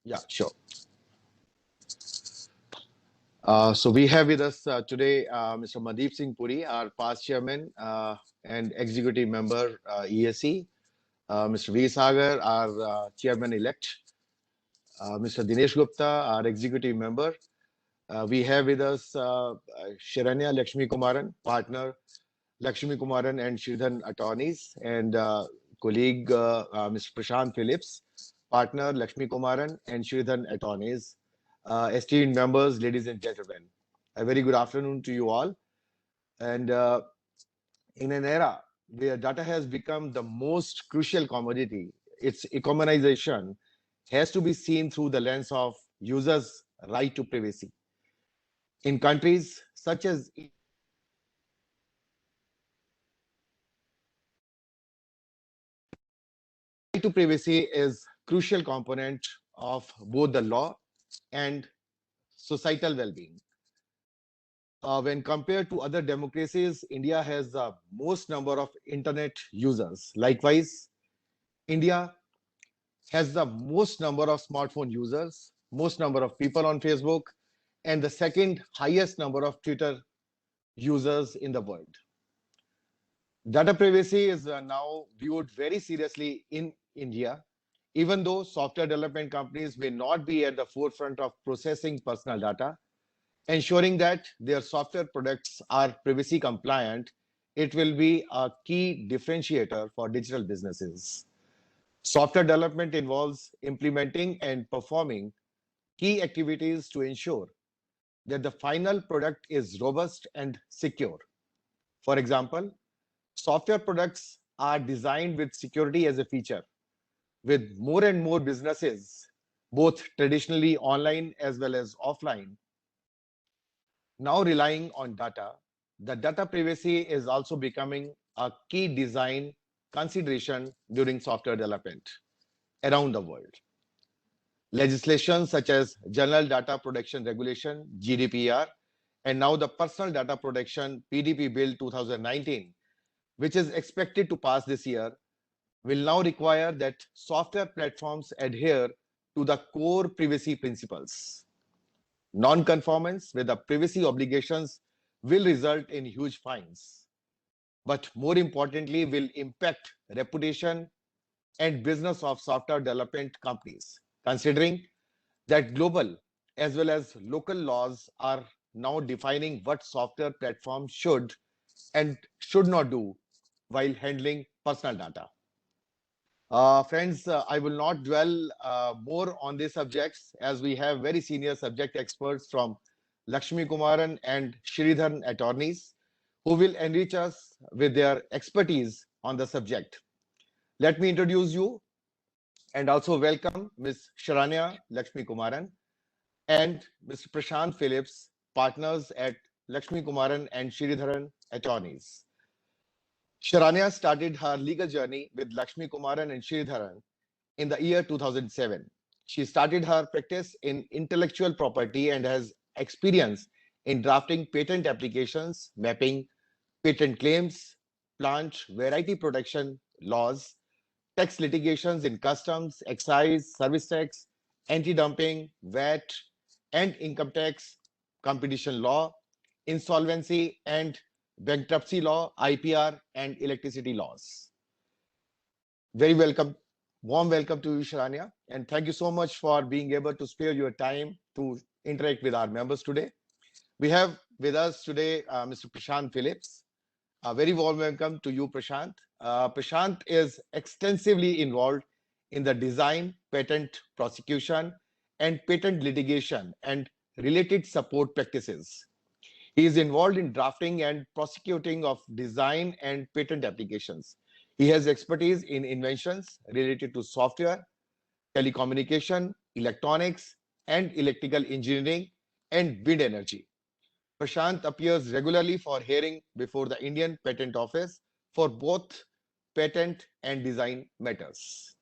Yeah, sure. So we have with us today Mr. Mandeep Singh Puri, our past chairman and executive member ESC, Mr. V. Sagar, our chairman-elect, Mr. Dinesh Gupta, our executive member. We have with us Sharanya Lakshmi Kumaran, partner, Lakshmi Kumaran and Sridhan attorneys, and colleague Mr. Prashant Phillips, partner, Lakshmi Kumaran and Sridhan attorneys. Esteemed members, ladies and gentlemen, a very good afternoon to you all. And in an era where data has become the most crucial commodity, its economization has to be seen through the lens of users' right to privacy. In countries such as right to privacy is crucial component of both the law and societal well-being. When compared to other democracies, India has the most number of internet users. Likewise, India has the most number of smartphone users, most number of people on Facebook, and the second highest number of Twitter users in the world. Data privacy is now viewed very seriously in India, even though software development companies may not be at the forefront of processing personal data. Ensuring that their software products are privacy compliant, it will be a key differentiator for digital businesses. Software development involves implementing and performing key activities to ensure that the final product is robust and secure. For example, software products are designed with security as a feature. With more and more businesses, both traditionally online as well as offline, now relying on data, the data privacy is also becoming a key design consideration during software development around the world. Legislation such as General Data Protection Regulation, GDPR, and now the Personal Data Protection PDP Bill 2019, which is expected to pass this year, will now require that software platforms adhere to the core privacy principles. Non-conformance with the privacy obligations will result in huge fines, but more importantly, will impact reputation and business of software development companies, considering that global as well as local laws are now defining what software platforms should and should not do while handling personal data. Friends, I will not dwell more on these subjects as we have very senior subject experts from Lakshmi Kumaran and Sridharan attorneys who will enrich us with their expertise on the subject. Let me introduce you and also welcome Ms. Sharanya Lakshmi Kumaran and Mr. Prashant Phillips, partners at Lakshmi Kumaran and Sridharan attorneys. Sharanya started her legal journey with Lakshmi Kumaran and Sridharan in the year 2007. She started her practice in intellectual property and has experience in drafting patent applications, mapping patent claims, plant variety protection laws, tax litigations in customs, excise, service tax, anti-dumping, VAT, and income tax, competition law, insolvency and bankruptcy law, IPR, and electricity laws. Very welcome, warm welcome to you, Sharanya, and thank you so much for being able to spare your time to interact with our members today. We have with us today Mr. Prashant Phillips. A very warm welcome to you, Prashant. Prashant is extensively involved in the design, patent prosecution, and patent litigation and related support practices. He is involved in drafting and prosecuting of design and patent applications. He has expertise in inventions related to software, telecommunication, electronics, and electrical engineering and wind energy. Prashant appears regularly for hearing before the Indian Patent Office for both patent and design matters.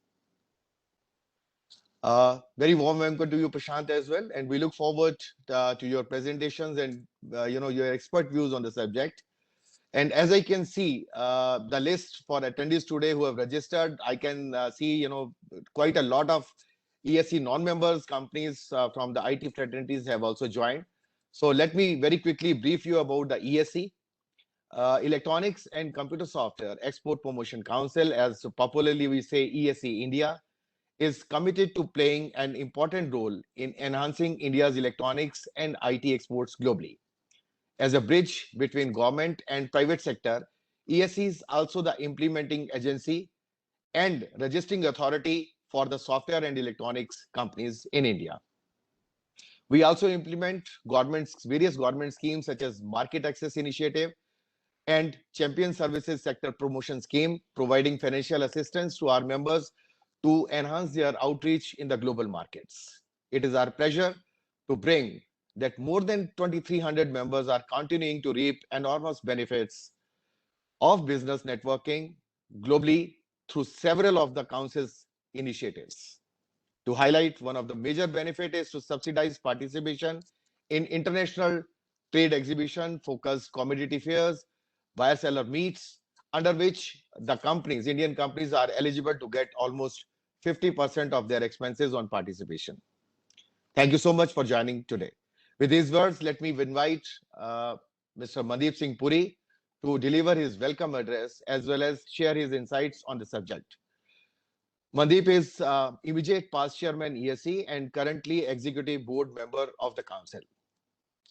Very warm welcome to you, Prashant, as well, and we look forward to your presentations and your expert views on the subject. And as I can see, the list for attendees today who have registered, I can see quite a lot of ESC non-members companies from the IT fraternities have also joined. So let me very quickly brief you about the ESC. Electronics and Computer Software Export Promotion Council, as popularly we say ESC India, is committed to playing an important role in enhancing India's electronics and IT exports globally. As a bridge between government and private sector, ESC is also the implementing agency and registering authority for the software and electronics companies in India. We also implement various government schemes such as Market Access Initiative and Champion Services Sector Promotion Scheme, providing financial assistance to our members to enhance their outreach in the global markets. It is our pleasure to bring that more than 2,300 members are continuing to reap enormous benefits of business networking globally through several of the Council's initiatives. To highlight, one of the major benefits is to subsidize participation in international trade exhibition, focused commodity fairs, buyer-seller meets, under which the companies, Indian companies, are eligible to get almost 50% of their expenses on participation. Thank you so much for joining today. With these words, let me invite Mr. Mandeep Singh Puri to deliver his welcome address as well as share his insights on the subject. Mandeep is immediate past chairman ESC and currently executive board member of the council.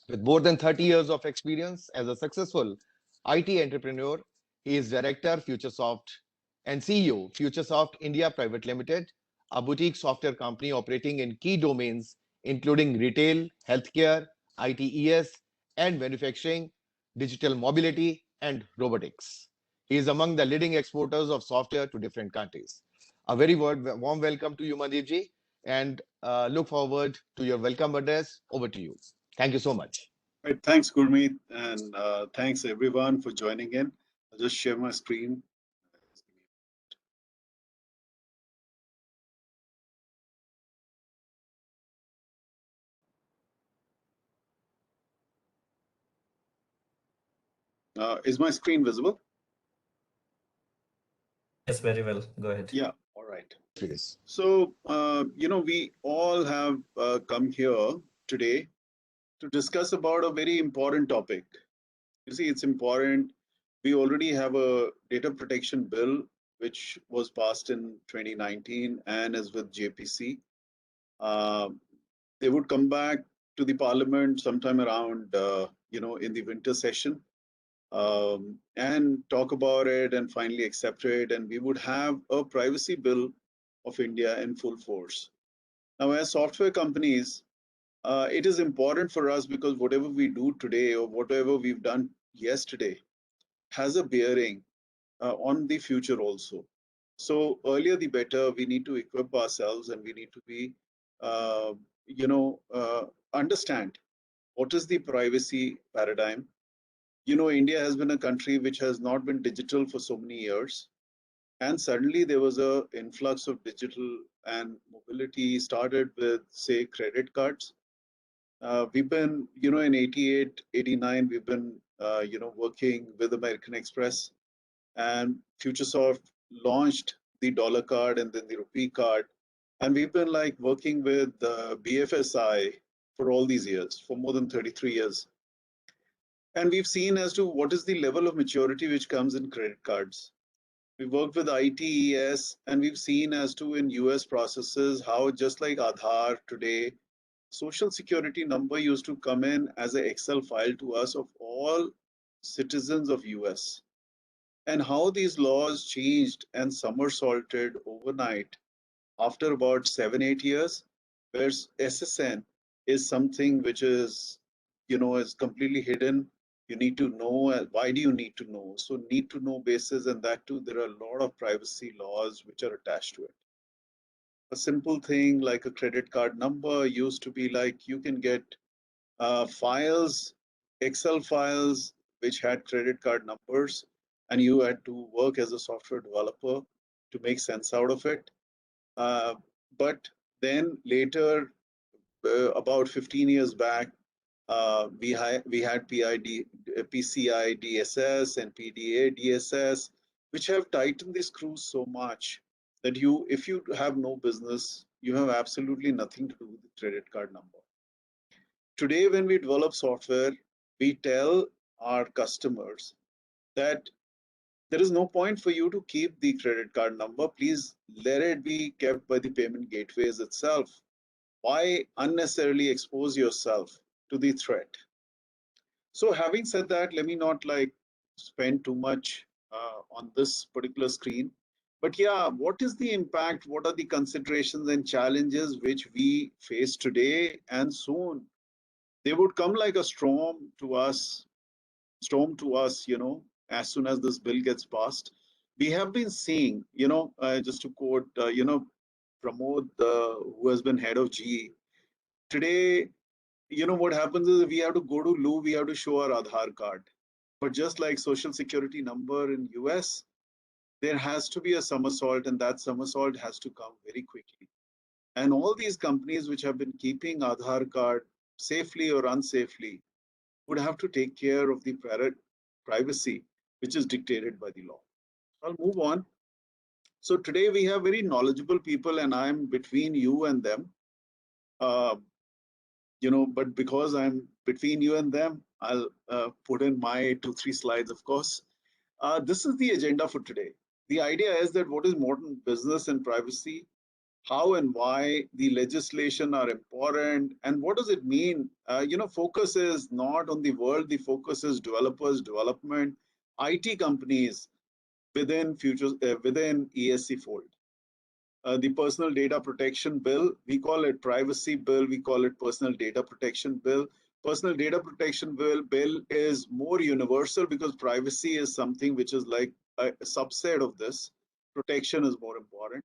With more than 30 years of experience as a successful IT entrepreneur, he is director Futuresoft and CEO Futuresoft India Private Limited, a boutique software company operating in key domains including retail, healthcare, ITES, and manufacturing, digital mobility, and robotics. He is among the leading exporters of software to different countries. A very warm welcome to you, Mandeep ji, and look forward to your welcome address. Over to you. Thank you so much. Right, thanks, Gurmeet, and thanks everyone for joining in. I'll just share my screen. Is my screen visible? Yes, very well. Go ahead. Yeah, all right. Please. So, we all have come here today to discuss about a very important topic. You see, it's important. We already have a data protection bill, which was passed in 2019 and is with JPC. They would come back to the parliament sometime around, in the winter session and talk about it and finally accept it. And we would have a privacy bill of India in full force. Now, as software companies, it is important for us because whatever we do today or whatever we've done yesterday has a bearing on the future also. So earlier the better. We need to equip ourselves and we need to be, understand what is the privacy paradigm. India has been a country which has not been digital for so many years. And suddenly there was an influx of digital and mobility started with, say, credit cards. We've been, in 88, 89, we've been, working with American Express, and Futuresoft launched the dollar card and then the rupee card. And we've been like working with BFSI for all these years, for more than 33 years. And we've seen as to what is the level of maturity which comes in credit cards. We worked with ITES and we've seen as to in US processes how just like Aadhaar today, social security number used to come in as an Excel file to us of all citizens of US. And how these laws changed and somersaulted overnight after about 7-8 years, where SSN is something which is, is completely hidden. You need to know. Why do you need to know? So need to know basis, and that too, there are a lot of privacy laws which are attached to it. A simple thing like a credit card number used to be like you can get files, Excel files, which had credit card numbers, and you had to work as a software developer to make sense out of it. But then later, about 15 years back, we had PCI DSS and PDA DSS, which have tightened the screws so much that if you have no business, you have absolutely nothing to do with the credit card number. Today, when we develop software, we tell our customers that there is no point for you to keep the credit card number. Please let it be kept by the payment gateways itself. Why unnecessarily expose yourself to the threat? So having said that, let me not spend too much on this particular screen. But yeah, what is the impact? What are the considerations and challenges which we face today and soon? They would come like a storm to us, as soon as this bill gets passed. We have been seeing, just to quote, Pramod, who has been head of GE, today, what happens is we have to go to Lou, we have to show our Aadhaar card. But just like social security number in US, there has to be a somersault, and that somersault has to come very quickly. And all these companies which have been keeping Aadhaar card safely or unsafely would have to take care of the privacy which is dictated by the law. I'll move on. So today we have very knowledgeable people, and I'm between you and them. But because I'm between you and them, I'll put in my 2-3 slides, of course. This is the agenda for today. The idea is that what is modern business and privacy, how and why the legislation are important, and what does it mean? Focus is not on the world, the focus is developers, development, IT companies within ESC fold. The personal data protection bill, we call it privacy bill, we call it personal data protection bill. Personal data protection bill is more universal because privacy is something which is like a subset of this. Protection is more important.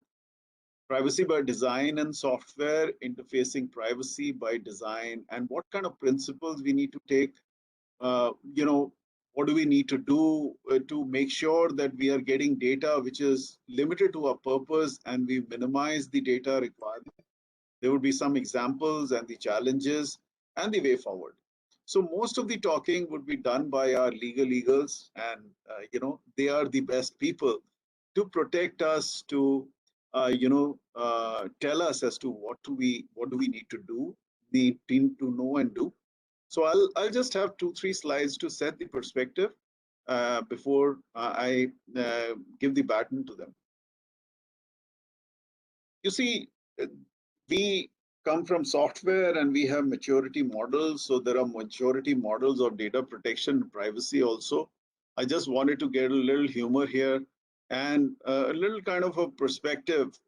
Privacy by design and software, interfacing privacy by design, and what kind of principles we need to take. What do we need to do to make sure that we are getting data which is limited to our purpose and we minimize the data requirement. There would be some examples and the challenges and the way forward. So most of the talking would be done by our legals, and they are the best people to protect us, to tell us as to what do we need to do, need to know and do. So I'll just have 2-3 slides to set the perspective before I give the baton to them. You see, we come from software and we have maturity models. So there are maturity models of data protection and privacy also. I just wanted to get a little humor here and a little kind of a perspective.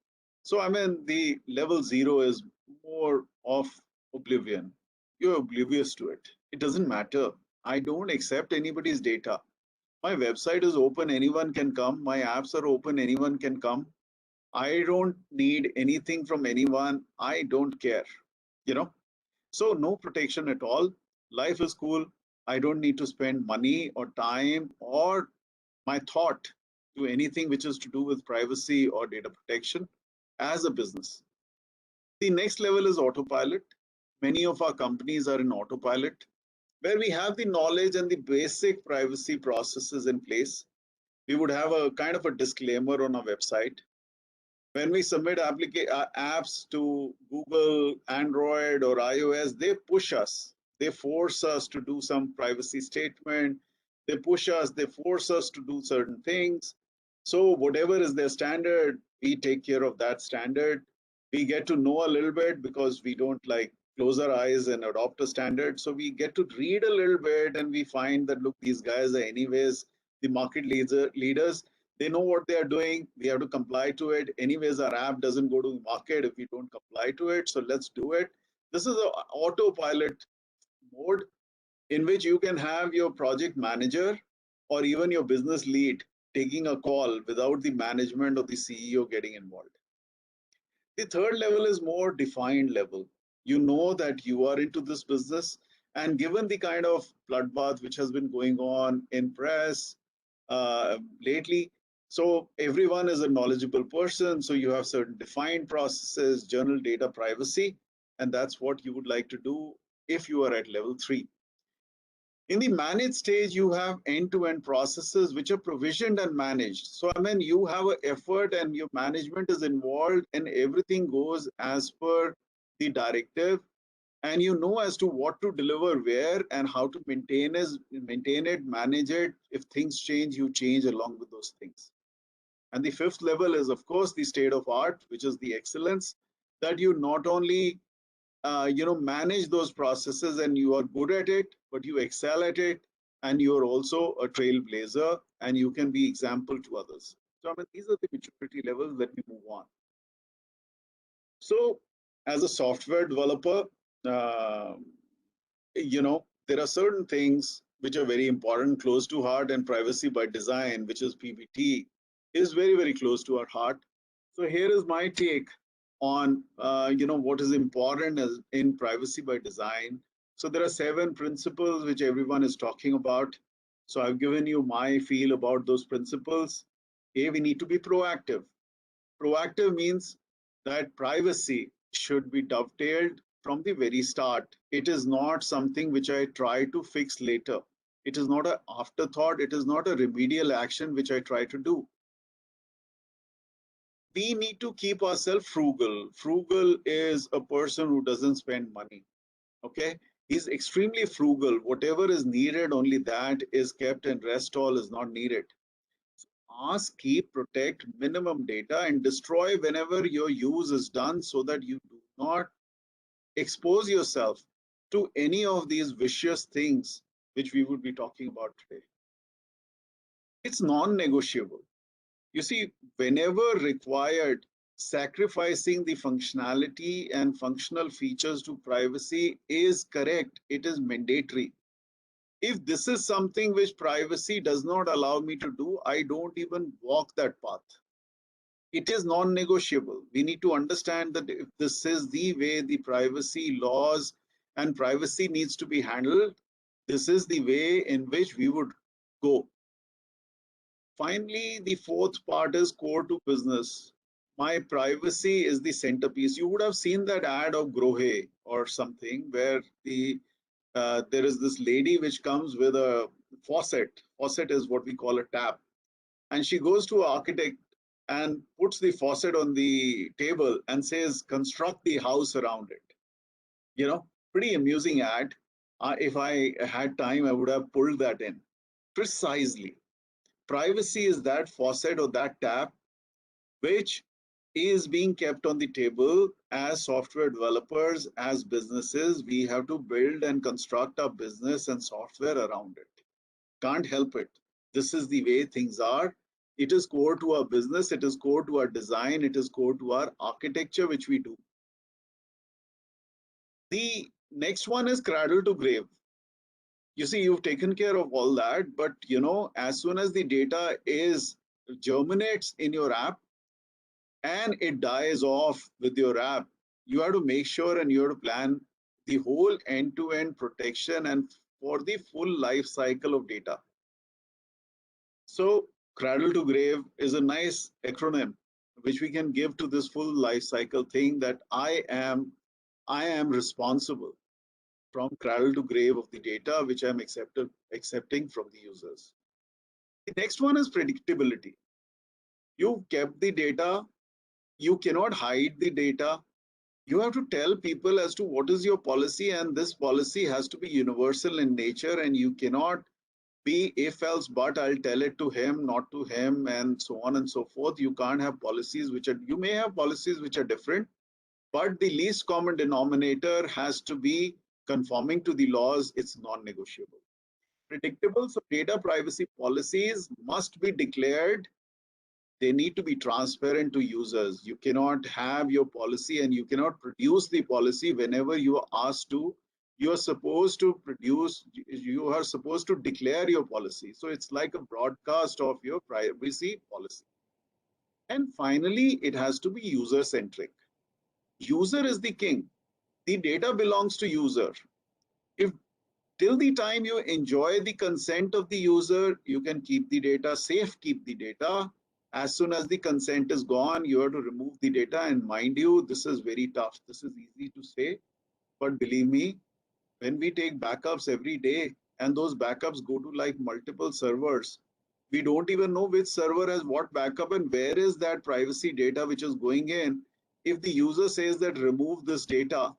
So I mean, the level 0 is more of oblivion. You're oblivious to it. It doesn't matter. I don't accept anybody's data. My website is open, anyone can come. My apps are open, anyone can come. I don't need anything from anyone. I don't care, So no protection at all. Life is cool. I don't need to spend money or time or my thought to anything which is to do with privacy or data protection as a business. The next level is autopilot. Many of our companies are in autopilot, where we have the knowledge and the basic privacy processes in place. We would have a kind of a disclaimer on our website. When we submit apps to Google, Android, or iOS, they push us. They force us to do some privacy statement. They push us, they force us to do certain things. So whatever is their standard, we take care of that standard. We get to know a little bit because we don't close our eyes and adopt a standard. So we get to read a little bit and we find that, look, these guys are anyways the market leaders. They know what they are doing. We have to comply to it. Anyways, our app doesn't go to the market if we don't comply to it. So let's do it. This is an autopilot mode in which you can have your project manager or even your business lead taking a call without the management or the CEO getting involved. The third level is more defined level. You know that you are into this business, and given the kind of bloodbath which has been going on in press lately, so everyone is a knowledgeable person. So you have certain defined processes, journal data privacy, and that's what you would like to do if you are at level 3. In the managed stage, you have end-to-end processes which are provisioned and managed. So, I mean, you have an effort and your management is involved and everything goes as per the directive, and you know as to what to deliver where and how to maintain it, manage it. If things change, you change along with those things. And the fifth level is, of course, the state of art, which is the excellence, that you not only manage those processes and you are good at it, but you excel at it, and you are also a trailblazer and you can be example to others. So I mean, these are the maturity levels. Let me move on. So as a software developer, uh, there are certain things which are very important, close to heart, and privacy by design, which is PBT, is very, very close to our heart. So here is my take on what is important as in privacy by design. So there are 7 principles which everyone is talking about. So I've given you my feel about those principles. A, we need to be proactive. Proactive means that privacy should be dovetailed from the very start. It is not something which I try to fix later. It is not an afterthought. It is not a remedial action which I try to do. We need to keep ourselves frugal. Frugal is a person who doesn't spend money. Okay, he's extremely frugal. Whatever is needed, only that is kept, and rest all is not needed. Ask, keep, protect minimum data, and destroy whenever your use is done, so that you do not expose yourself to any of these vicious things which we would be talking about today. It's non-negotiable. You see, whenever required, sacrificing the functionality and functional features to privacy is correct. It is mandatory. If this is something which privacy does not allow me to do, I don't even walk that path. It is non-negotiable. We need to understand that if this is the way the privacy laws and privacy needs to be handled, this is the way in which we would go. Finally, the fourth part is core to business. My privacy is the centerpiece. You would have seen that ad of Grohe or something where there is this lady which comes with a faucet. Faucet is what we call a tap. And she goes to an architect and puts the faucet on the table and says, construct the house around it. Pretty amusing ad. If I had time, I would have pulled that in. Precisely. Privacy is that faucet or that tap which is being kept on the table. As software developers, as businesses, we have to build and construct our business and software around it. Can't help it. This is the way things are. It is core to our business. It is core to our design. It is core to our architecture, which we do. The next one is cradle to grave. You see, you've taken care of all that, but as soon as the data germinates in your app and it dies off with your app, you have to make sure and you have to plan the whole end-to-end protection and for the full life cycle of data. So cradle to grave is a nice acronym which we can give to this full life cycle thing, that I am responsible from cradle to grave of the data which I'm accepting from the users. The next one is predictability. You've kept the data. You cannot hide the data. You have to tell people as to what is your policy, and this policy has to be universal in nature, and you cannot be if else but, I'll tell it to him, not to him, and so on and so forth. You can't have policies you may have policies which are different, but the least common denominator has to be conforming to the laws. It's non-negotiable. Predictable. So data privacy policies must be declared. They need to be transparent to users. You cannot have your policy and you cannot produce the policy whenever you are asked to. You are supposed to declare your policy. So it's like a broadcast of your privacy policy. And finally, it has to be user-centric. User is the king. The data belongs to user. If till the time you enjoy the consent of the user, you can keep the data safe, keep the data. As soon as the consent is gone, you have to remove the data. And mind you, this is very tough. This is easy to say, but believe me, when we take backups every day and those backups go to like multiple servers, we don't even know which server has what backup and where is that privacy data which is going in. If the user says that remove this data,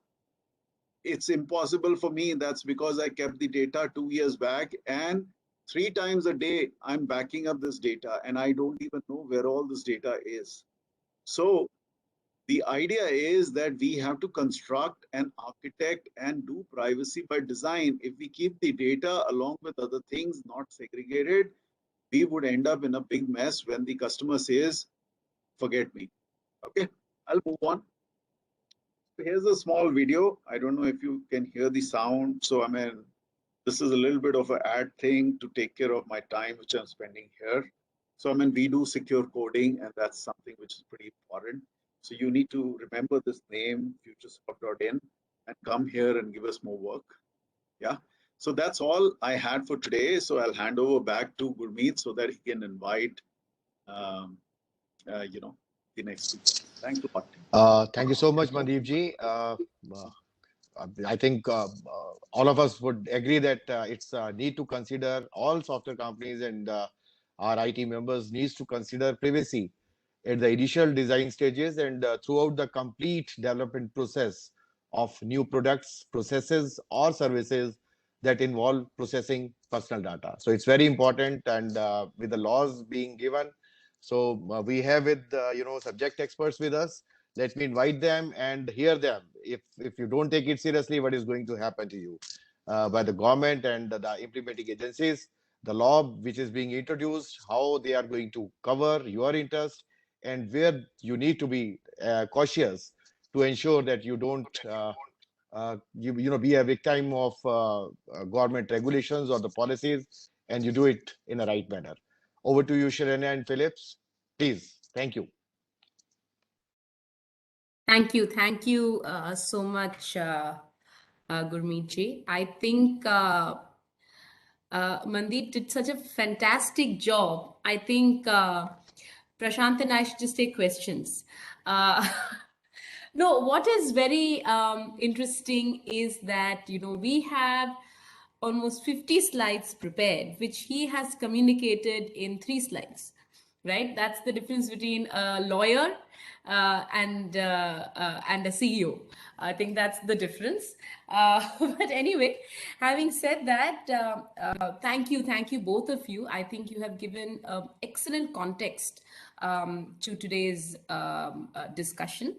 it's impossible for me. That's because I kept the data 2 years back, and 3 times a day I'm backing up this data and I don't even know where all this data is. So the idea is that we have to construct and architect and do privacy by design. If we keep the data along with other things not segregated, we would end up in a big mess when the customer says, forget me. Okay, I'll move on. So here's a small video. I don't know if you can hear the sound. So, I mean, this is a little bit of an ad thing to take care of my time, which I'm spending here. So, I mean, we do secure coding, and that's something which is pretty important. So you need to remember this name, futuresoft.in, and come here and give us more work. Yeah. So that's all I had for today. So I'll hand over back to Gurmeet so that he can invite, the next speaker. Thanks a lot. Thank you so much, Mandeep ji. I think all of us would agree that it's a need to consider, all software companies and our IT members needs to consider privacy at the initial design stages and throughout the complete development process of new products, processes, or services that involve processing personal data. So it's very important, and with the laws being given, so we have with subject experts with us. Let me invite them and hear them. If you don't take it seriously, what is going to happen to you by the government and the implementing agencies, the law which is being introduced, how they are going to cover your interest, and where you need to be cautious to ensure that you don't be a victim of government regulations or the policies, and you do it in a right manner. Over to you, Sharanya and Phillips. Please. Thank you. Thank you. Thank you so much, Gurmeet ji. I think Mandeep did such a fantastic job. I think Prashant and I should just take questions. No, what is very interesting is that, we have almost 50 slides prepared, which he has communicated in 3 slides, right? That's the difference between a lawyer and a CEO. I think that's the difference. But anyway, having said that, thank you both of you. I think you have given excellent context to today's discussion.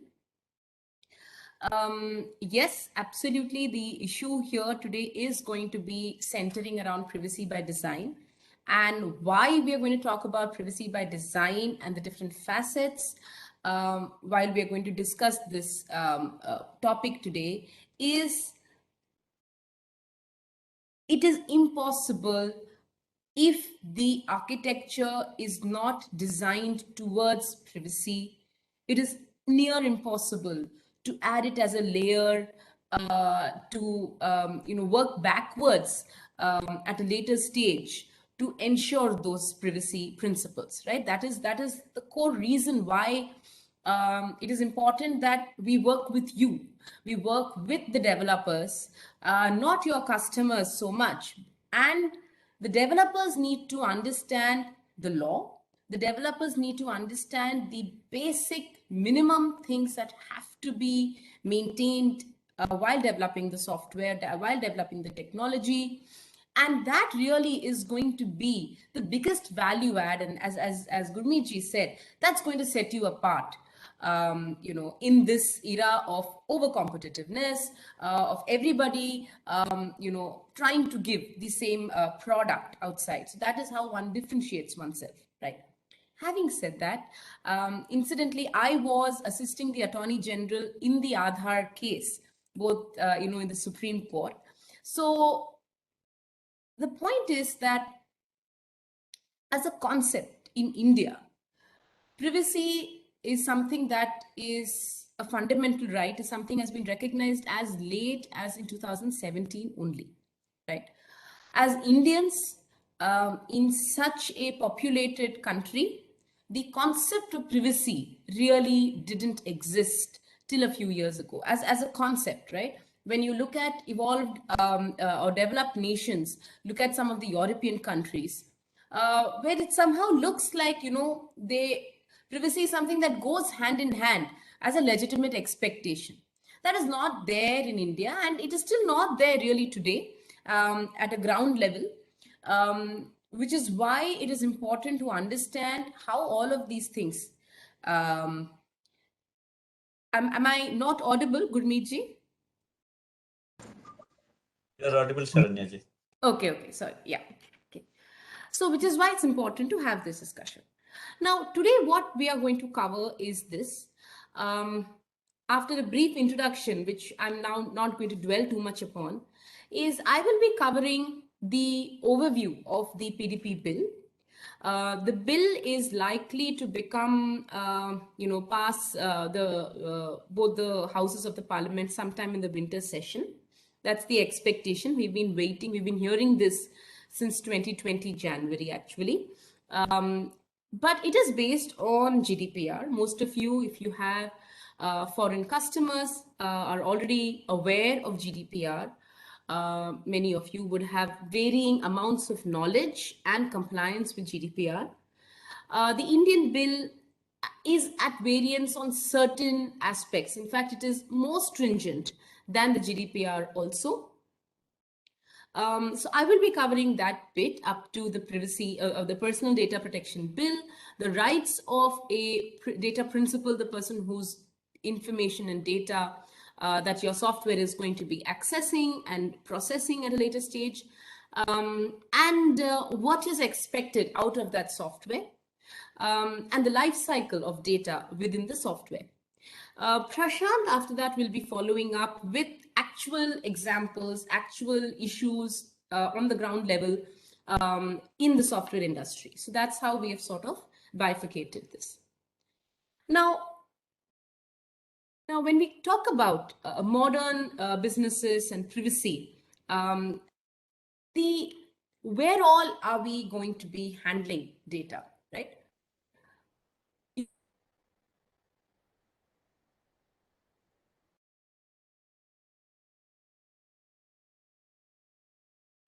Yes, absolutely. The issue here today is going to be centering around privacy by design, and why we are going to talk about privacy by design and the different facets while we are going to discuss this topic today is it is impossible if the architecture is not designed towards privacy. It is near impossible to add it as a layer to work backwards at a later stage to ensure those privacy principles, right? That is the core reason why it is important that we work with you. We work with the developers, not your customers so much. And the developers need to understand the law. The developers need to understand the basic minimum things that have to be maintained while developing the software, while developing the technology. And that really is going to be the biggest value add. And as Gurmeet ji said, that's going to set you apart. In this era of over competitiveness, of everybody, trying to give the same product outside. So that is how one differentiates oneself, right? Having said that, incidentally, I was assisting the Attorney General in the Aadhaar case, both, in the Supreme Court. So the point is that as a concept in India, privacy is something that is a fundamental right, is something has been recognized as late as in 2017 only, right? As Indians in such a populated country, the concept of privacy really didn't exist till a few years ago as a concept, right? when you look at evolved or developed nations, look at some of the European countries, where it somehow looks like, privacy is something that goes hand in hand as a legitimate expectation. That is not there in India, and it is still not there really today at a ground level, which is why it is important to understand how all of these things. Am I not audible, Gurmeet ji? You're audible, Sharanya ji. Okay, sorry. Yeah. Okay. So, which is why it's important to have this discussion. Now, today, what we are going to cover is this. After a brief introduction, which I'm now not going to dwell too much upon, is I will be covering the overview of the PDP bill. The bill is likely to become, pass both the houses of the parliament sometime in the winter session. That's the expectation. We've been waiting. We've been hearing this since 2020 January, actually. But it is based on GDPR. Most of you, if you have foreign customers, are already aware of GDPR. Many of you would have varying amounts of knowledge and compliance with GDPR. The Indian bill is at variance on certain aspects. In fact, it is more stringent than the GDPR also. So I will be covering that bit up to the privacy of the personal data protection bill, the rights of a data principal, the person whose information and data that your software is going to be accessing and processing at a later stage, and what is expected out of that software, and the life cycle of data within the software. Prashant, after that, will be following up with actual examples, actual issues on the ground level in the software industry. So that's how we have sort of bifurcated this. Now, when we talk about modern businesses and privacy, where all are we going to be handling data, right?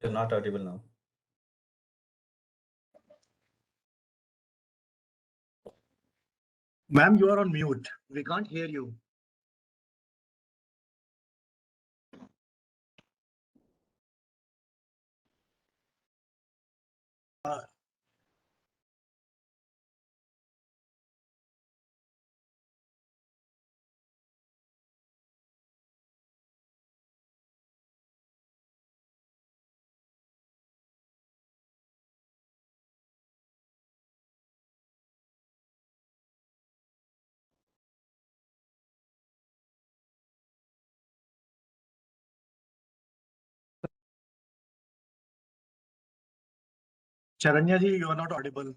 You're not audible now. Ma'am, you are on mute. We can't hear you. Charanya ji, you are not audible.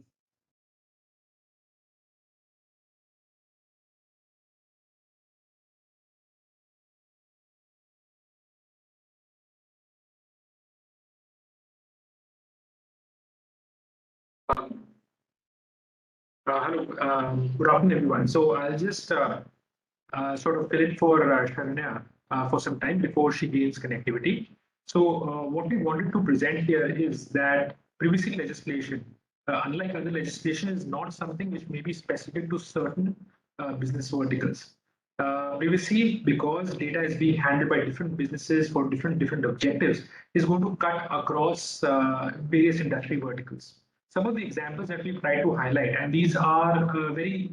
Hello, good afternoon, everyone. So I'll just sort of fill in for Sharanya for some time before she gains connectivity. So what we wanted to present here is that privacy legislation, unlike other legislation, is not something which may be specific to certain business verticals. Privacy, because data is being handled by different businesses for different objectives, is going to cut across various industry verticals. Some of the examples that we've tried to highlight, and these are very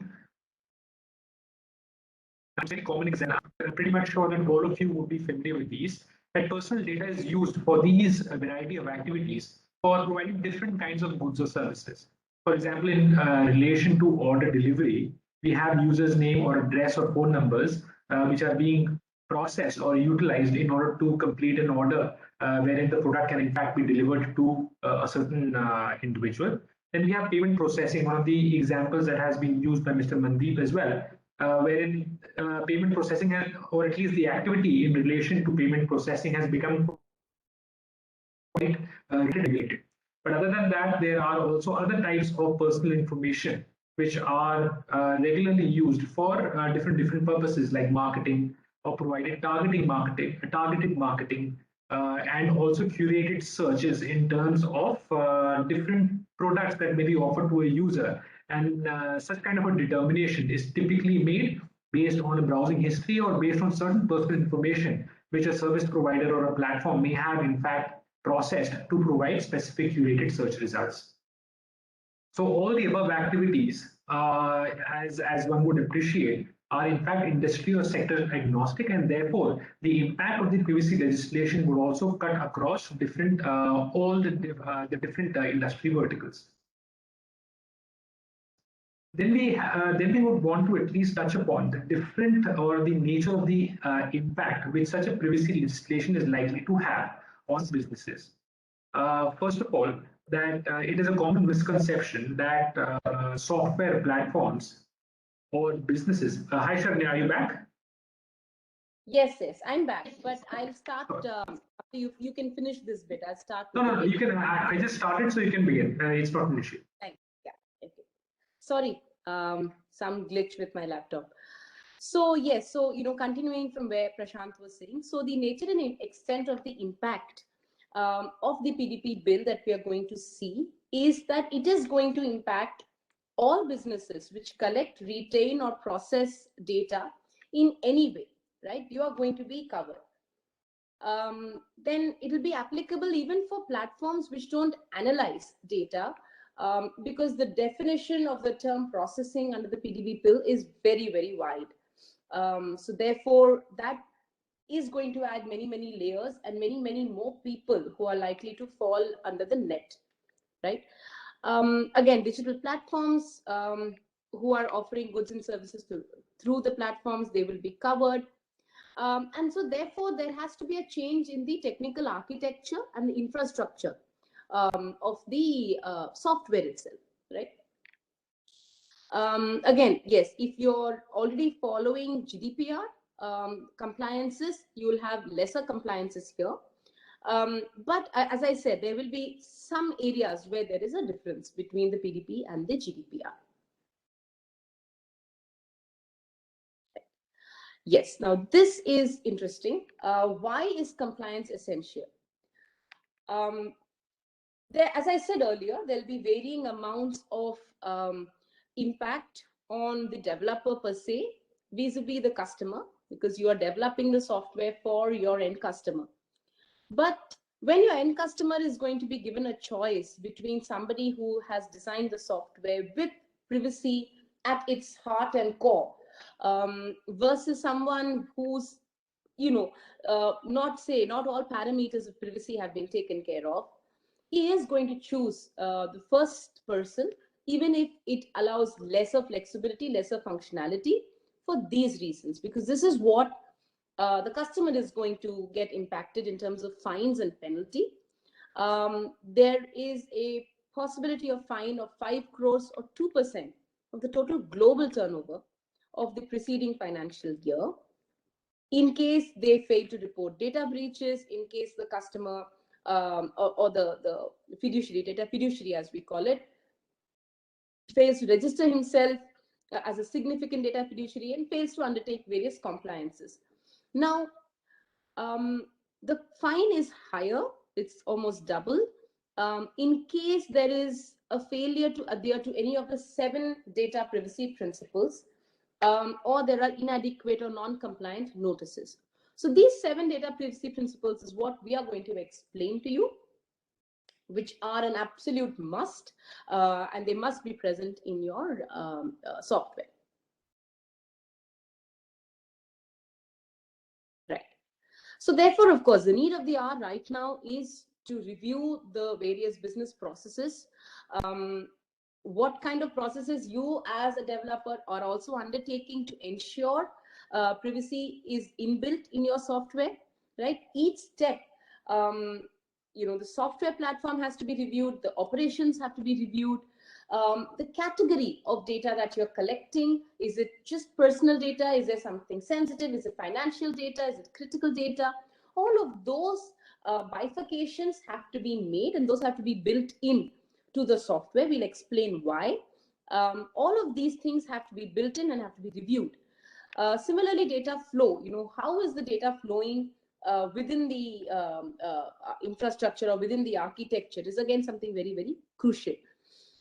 common examples. I'm pretty much sure that all of you would be familiar with these. That personal data is used for these variety of activities for providing different kinds of goods or services. For example, in relation to order delivery, we have users' name or address or phone numbers which are being processed or utilized in order to complete an order wherein the product can in fact be delivered to a certain individual. Then we have payment processing, one of the examples that has been used by Mr. Mandeep as well, wherein payment processing, or at least the activity in relation to payment processing, has become quite regulated. But other than that, there are also other types of personal information which are regularly used for different purposes like marketing or provided targeted marketing, and also curated searches in terms of different products that may be offered to a user. And such kind of a determination is typically made based on a browsing history or based on certain personal information which a service provider or a platform may have in fact processed to provide specific curated search results. So all the above activities, as one would appreciate, are in fact industry or sector agnostic, and therefore the impact of the privacy legislation would also cut across different all the different industry verticals. Then we would want to at least touch upon the different or the nature of the impact which such a privacy legislation is likely to have on businesses. First of all, that it is a common misconception that software platforms or businesses. Hi, Sharanya, are you back? Yes, I'm back, but I'll start. You can finish this bit. I'll start. No, you can. I just started, so you can begin. It's not an issue. Thanks. Yeah. Okay. Sorry, some glitch with my laptop. So yes, so continuing from where Prashant was saying, so the nature and extent of the impact of the PDP bill that we are going to see is that it is going to impact all businesses which collect, retain, or process data in any way, right? You are going to be covered. Then it will be applicable even for platforms which don't analyze data, because the definition of the term processing under the PDP bill is very, very wide. So therefore, that is going to add many, many layers and many, many more people who are likely to fall under the net, right? Again, digital platforms who are offering goods and services through the platforms, they will be covered. And so therefore, there has to be a change in the technical architecture and the infrastructure of the software itself, right? Again, yes, if you're already following GDPR compliances, you will have lesser compliances here. But as I said, there will be some areas where there is a difference between the PDP and the GDPR. Yes, now this is interesting. Why is compliance essential? As I said earlier, there'll be varying amounts of impact on the developer per se, vis-a-vis the customer, because you are developing the software for your end customer. But when your end customer is going to be given a choice between somebody who has designed the software with privacy at its heart and core, versus someone who's, not all parameters of privacy have been taken care of, he is going to choose the first person, even if it allows lesser flexibility, lesser functionality, for these reasons, because this is what the customer is going to get impacted in terms of fines and penalty. There is a possibility of fine of 5 crores or 2% of the total global turnover of the preceding financial year, in case they fail to report data breaches, in case the customer or the fiduciary as we call it, fails to register himself as a significant data fiduciary and fails to undertake various compliances. Now, the fine is higher, it's almost double, in case there is a failure to adhere to any of the 7 data privacy principles, or there are inadequate or non-compliant notices. So these 7 data privacy principles is what we are going to explain to you, which are an absolute must, and they must be present in your software. Right. So therefore, of course, the need of the hour right now is to review the various business processes, what kind of processes you as a developer are also undertaking to ensure privacy is inbuilt in your software, right? Each step, the software platform has to be reviewed, the operations have to be reviewed, the category of data that you're collecting, is it just personal data? Is there something sensitive? Is it financial data? Is it critical data? All of those bifurcations have to be made, and those have to be built in to the software. We'll explain why. All of these things have to be built in and have to be reviewed. Similarly, data flow, how is the data flowing within the infrastructure or within the architecture is again something very, very crucial.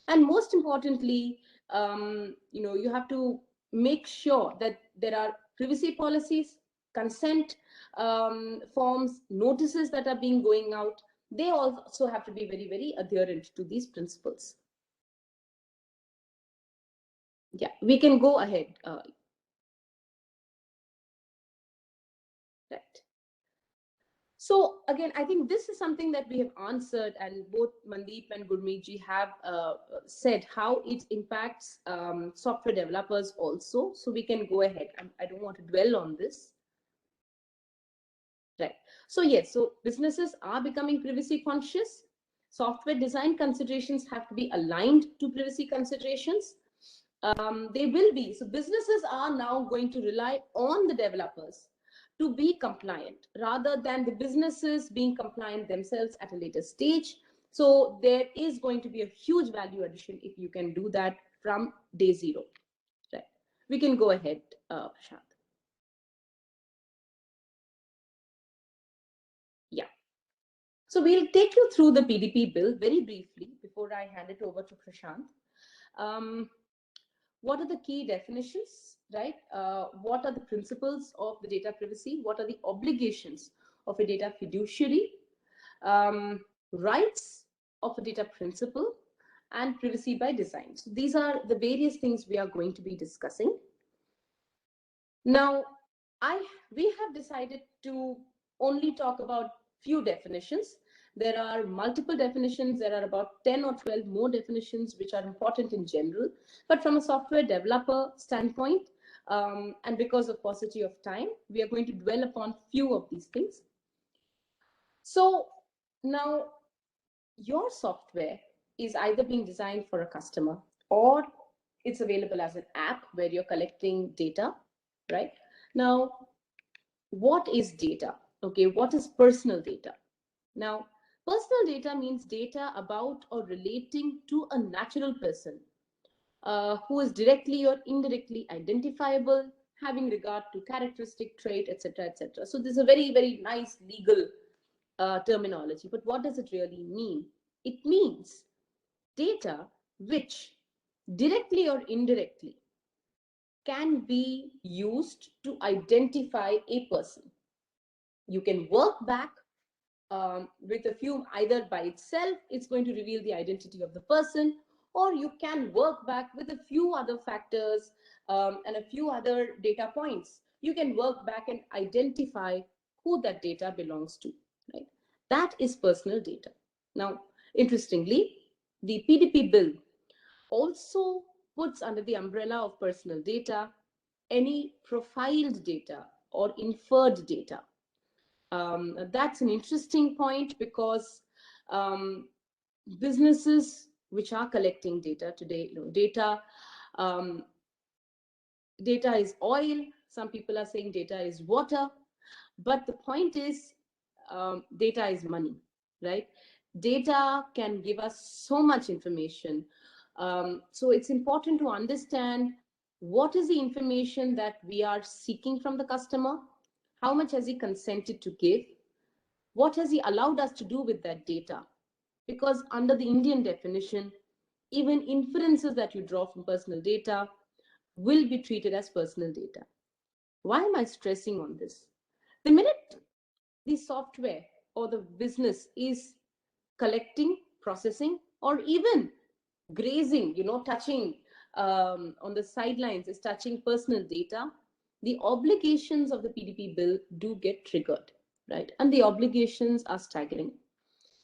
And most importantly, you have to make sure that there are privacy policies, consent forms, notices that are being going out. They also have to be very, very adherent to these principles. Yeah, we can go ahead. Right. So again, I think this is something that we have answered, and both Mandeep and Gurmeet ji have said how it impacts software developers also. So we can go ahead. I don't want to dwell on this. Right. So yes, so businesses are becoming privacy conscious. Software design considerations have to be aligned to privacy considerations. They will be. So businesses are now going to rely on the developers to be compliant rather than the businesses being compliant themselves at a later stage. So there is going to be a huge value addition if you can do that from day zero. Right. We can go ahead, Prashant. Yeah. So we'll take you through the PDP bill very briefly before I hand it over to Prashant. What are the key definitions, right? What are the principles of the data privacy? What are the obligations of a data fiduciary? Rights of a data principal and privacy by design. So these are the various things we are going to be discussing. Now, we have decided to only talk about few definitions. There are multiple definitions. There are about 10 or 12 more definitions which are important in general. But from a software developer standpoint, and because of paucity of time, we are going to dwell upon few of these things. So now your software is either being designed for a customer or it's available as an app where you're collecting data, right? Now, what is data? Okay, what is personal data? Now, personal data means data about or relating to a natural person who is directly or indirectly identifiable, having regard to characteristic, trait, etc., etc. So this is a very, very nice legal terminology. But what does it really mean? It means data which directly or indirectly can be used to identify a person. You can work back with a few, either by itself, it's going to reveal the identity of the person, or you can work back with a few other factors and a few other data points. You can work back and identify who that data belongs to, right? That is personal data. Now, interestingly, the PDP bill also puts under the umbrella of personal data any profiled data or inferred data. That's an interesting point because businesses which are collecting data today, data is oil. Some people are saying data is water, but the point is data is money, right? Data can give us so much information. So it's important to understand what is the information that we are seeking from the customer, how much has he consented to give, what has he allowed us to do with that data? Because under the Indian definition, even inferences that you draw from personal data will be treated as personal data. Why am I stressing on this? The minute the software or the business is collecting, processing, or even grazing, touching on the sidelines, is touching personal data, the obligations of the PDP bill do get triggered, right? And the obligations are staggering.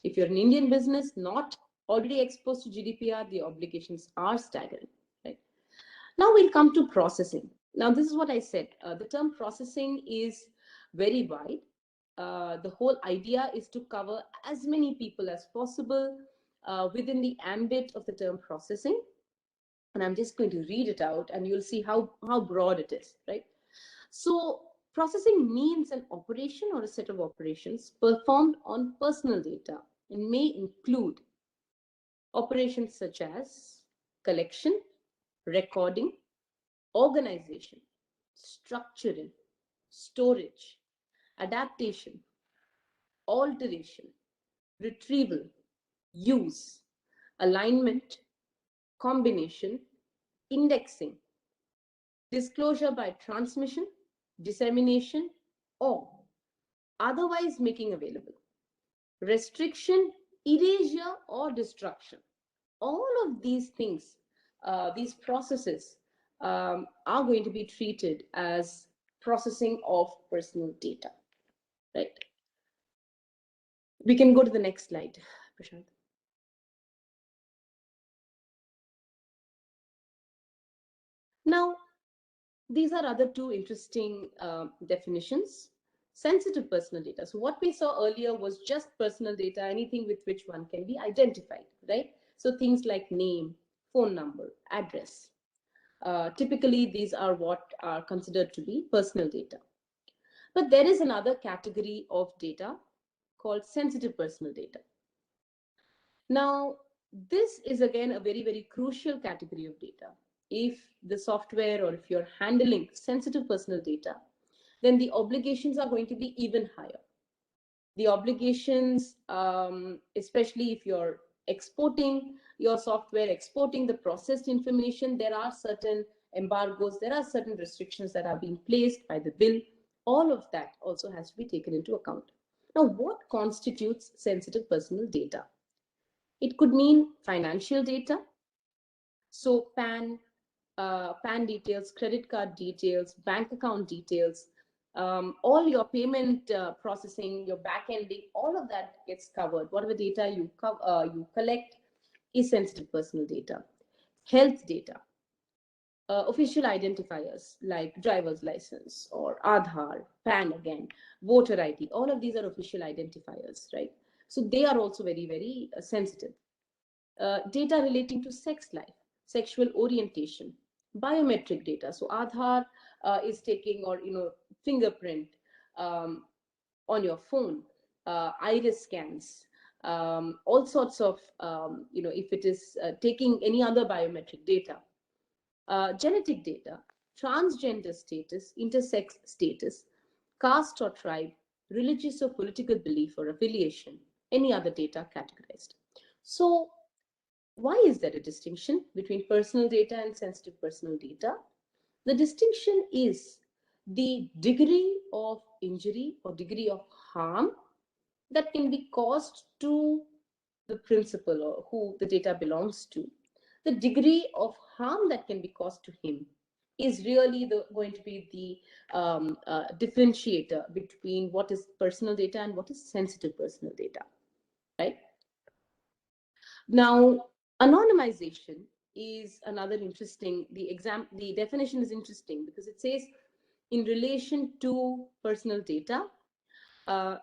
If you're an Indian business not already exposed to GDPR, the obligations are staggering, right? Now we'll come to processing. Now, this is what I said. The term processing is very wide. The whole idea is to cover as many people as possible within the ambit of the term processing. And I'm just going to read it out and you'll see how broad it is, right? So processing means an operation or a set of operations performed on personal data and may include operations such as collection, recording, organization. structuring, storage, adaptation, alteration, retrieval, use, alignment, combination, indexing, disclosure by transmission, dissemination, or otherwise making available, restriction, erasure, or destruction. All of these things, these processes are going to be treated as processing of personal data, right? We can go to the next slide, Prashant. Now, these are other two interesting definitions. Sensitive personal data. So what we saw earlier was just personal data, anything with which one can be identified, right? So things like name, phone number, address. Typically, these are what are considered to be personal data. But there is another category of data called sensitive personal data. Now, this is again a very, very crucial category of data. If the software or if you're handling sensitive personal data, then the obligations are going to be even higher. The obligations, especially if you're exporting your software, exporting the processed information, there are certain embargoes, there are certain restrictions that are being placed by the bill. All of that also has to be taken into account. Now, what constitutes sensitive personal data? It could mean financial data. So PAN details, credit card details, bank account details, all your payment processing, your back-ending, all of that gets covered. Whatever data you collect is sensitive personal data. Health data, official identifiers like driver's license or Aadhaar, PAN again, voter ID, all of these are official identifiers, right? So they are also very, very sensitive. Data relating to sex life, sexual orientation, biometric data. So Aadhaar is taking, or fingerprint on your phone, iris scans, all sorts of if it is taking any other biometric data, genetic data, transgender status, intersex status, caste or tribe, religious or political belief or affiliation, any other data categorized. So why is there a distinction between personal data and sensitive personal data? The distinction is the degree of injury or degree of harm that can be caused to the principal or who the data belongs to. The degree of harm that can be caused to him is really going to be the differentiator between what is personal data and what is sensitive personal data, right? Now, anonymization is another interesting, the definition is interesting because it says in relation to personal data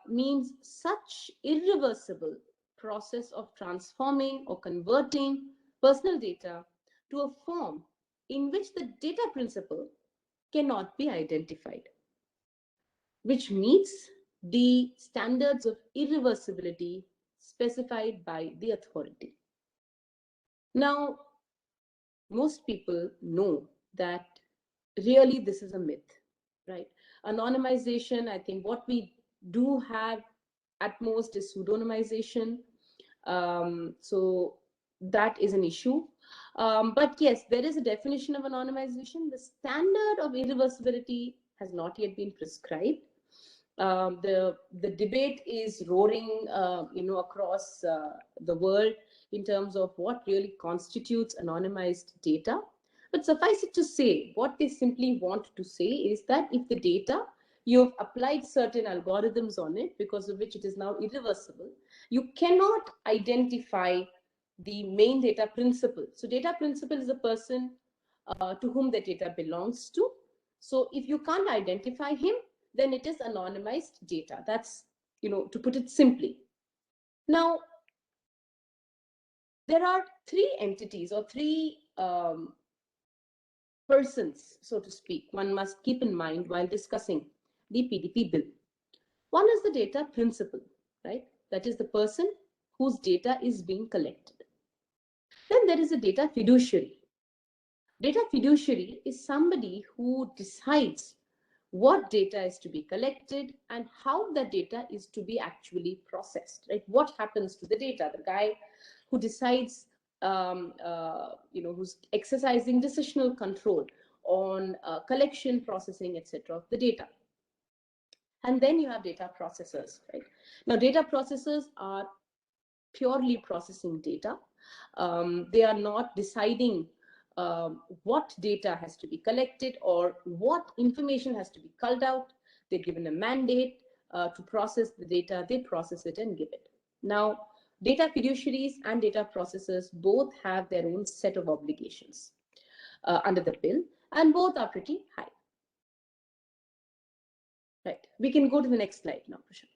means such irreversible process of transforming or converting personal data to a form in which the data principle cannot be identified, which meets the standards of irreversibility specified by the authority. Now, most people know that really this is a myth, right? Anonymization, I think what we do have at most is pseudonymization. So that is an issue. But yes, there is a definition of anonymization. The standard of irreversibility has not yet been prescribed. The debate is roaring, across the world in terms of what really constitutes anonymized data. But suffice it to say, what they simply want to say is that if the data, you've applied certain algorithms on it, because of which it is now irreversible, you cannot identify the main data principal. So data principal is a person to whom the data belongs to. So if you can't identify him, then it is anonymized data. That's, to put it simply. Now, there are three entities or three persons, so to speak, one must keep in mind while discussing the PDP bill. One is the data principal, right? That is the person whose data is being collected. Then there is a data fiduciary. Data fiduciary is somebody who decides what data is to be collected and how the data is to be actually processed, right? What happens to the data? The guy who decides, who's exercising decisional control on collection, processing, etc. of the data. And then you have data processors, right? Now, data processors are purely processing data. They are not deciding what data has to be collected or what information has to be culled out. They're given a mandate to process the data. They process it and give it. Now, data fiduciaries and data processors both have their own set of obligations under the bill, and both are pretty high. Right. We can go to the next slide now, Prashant.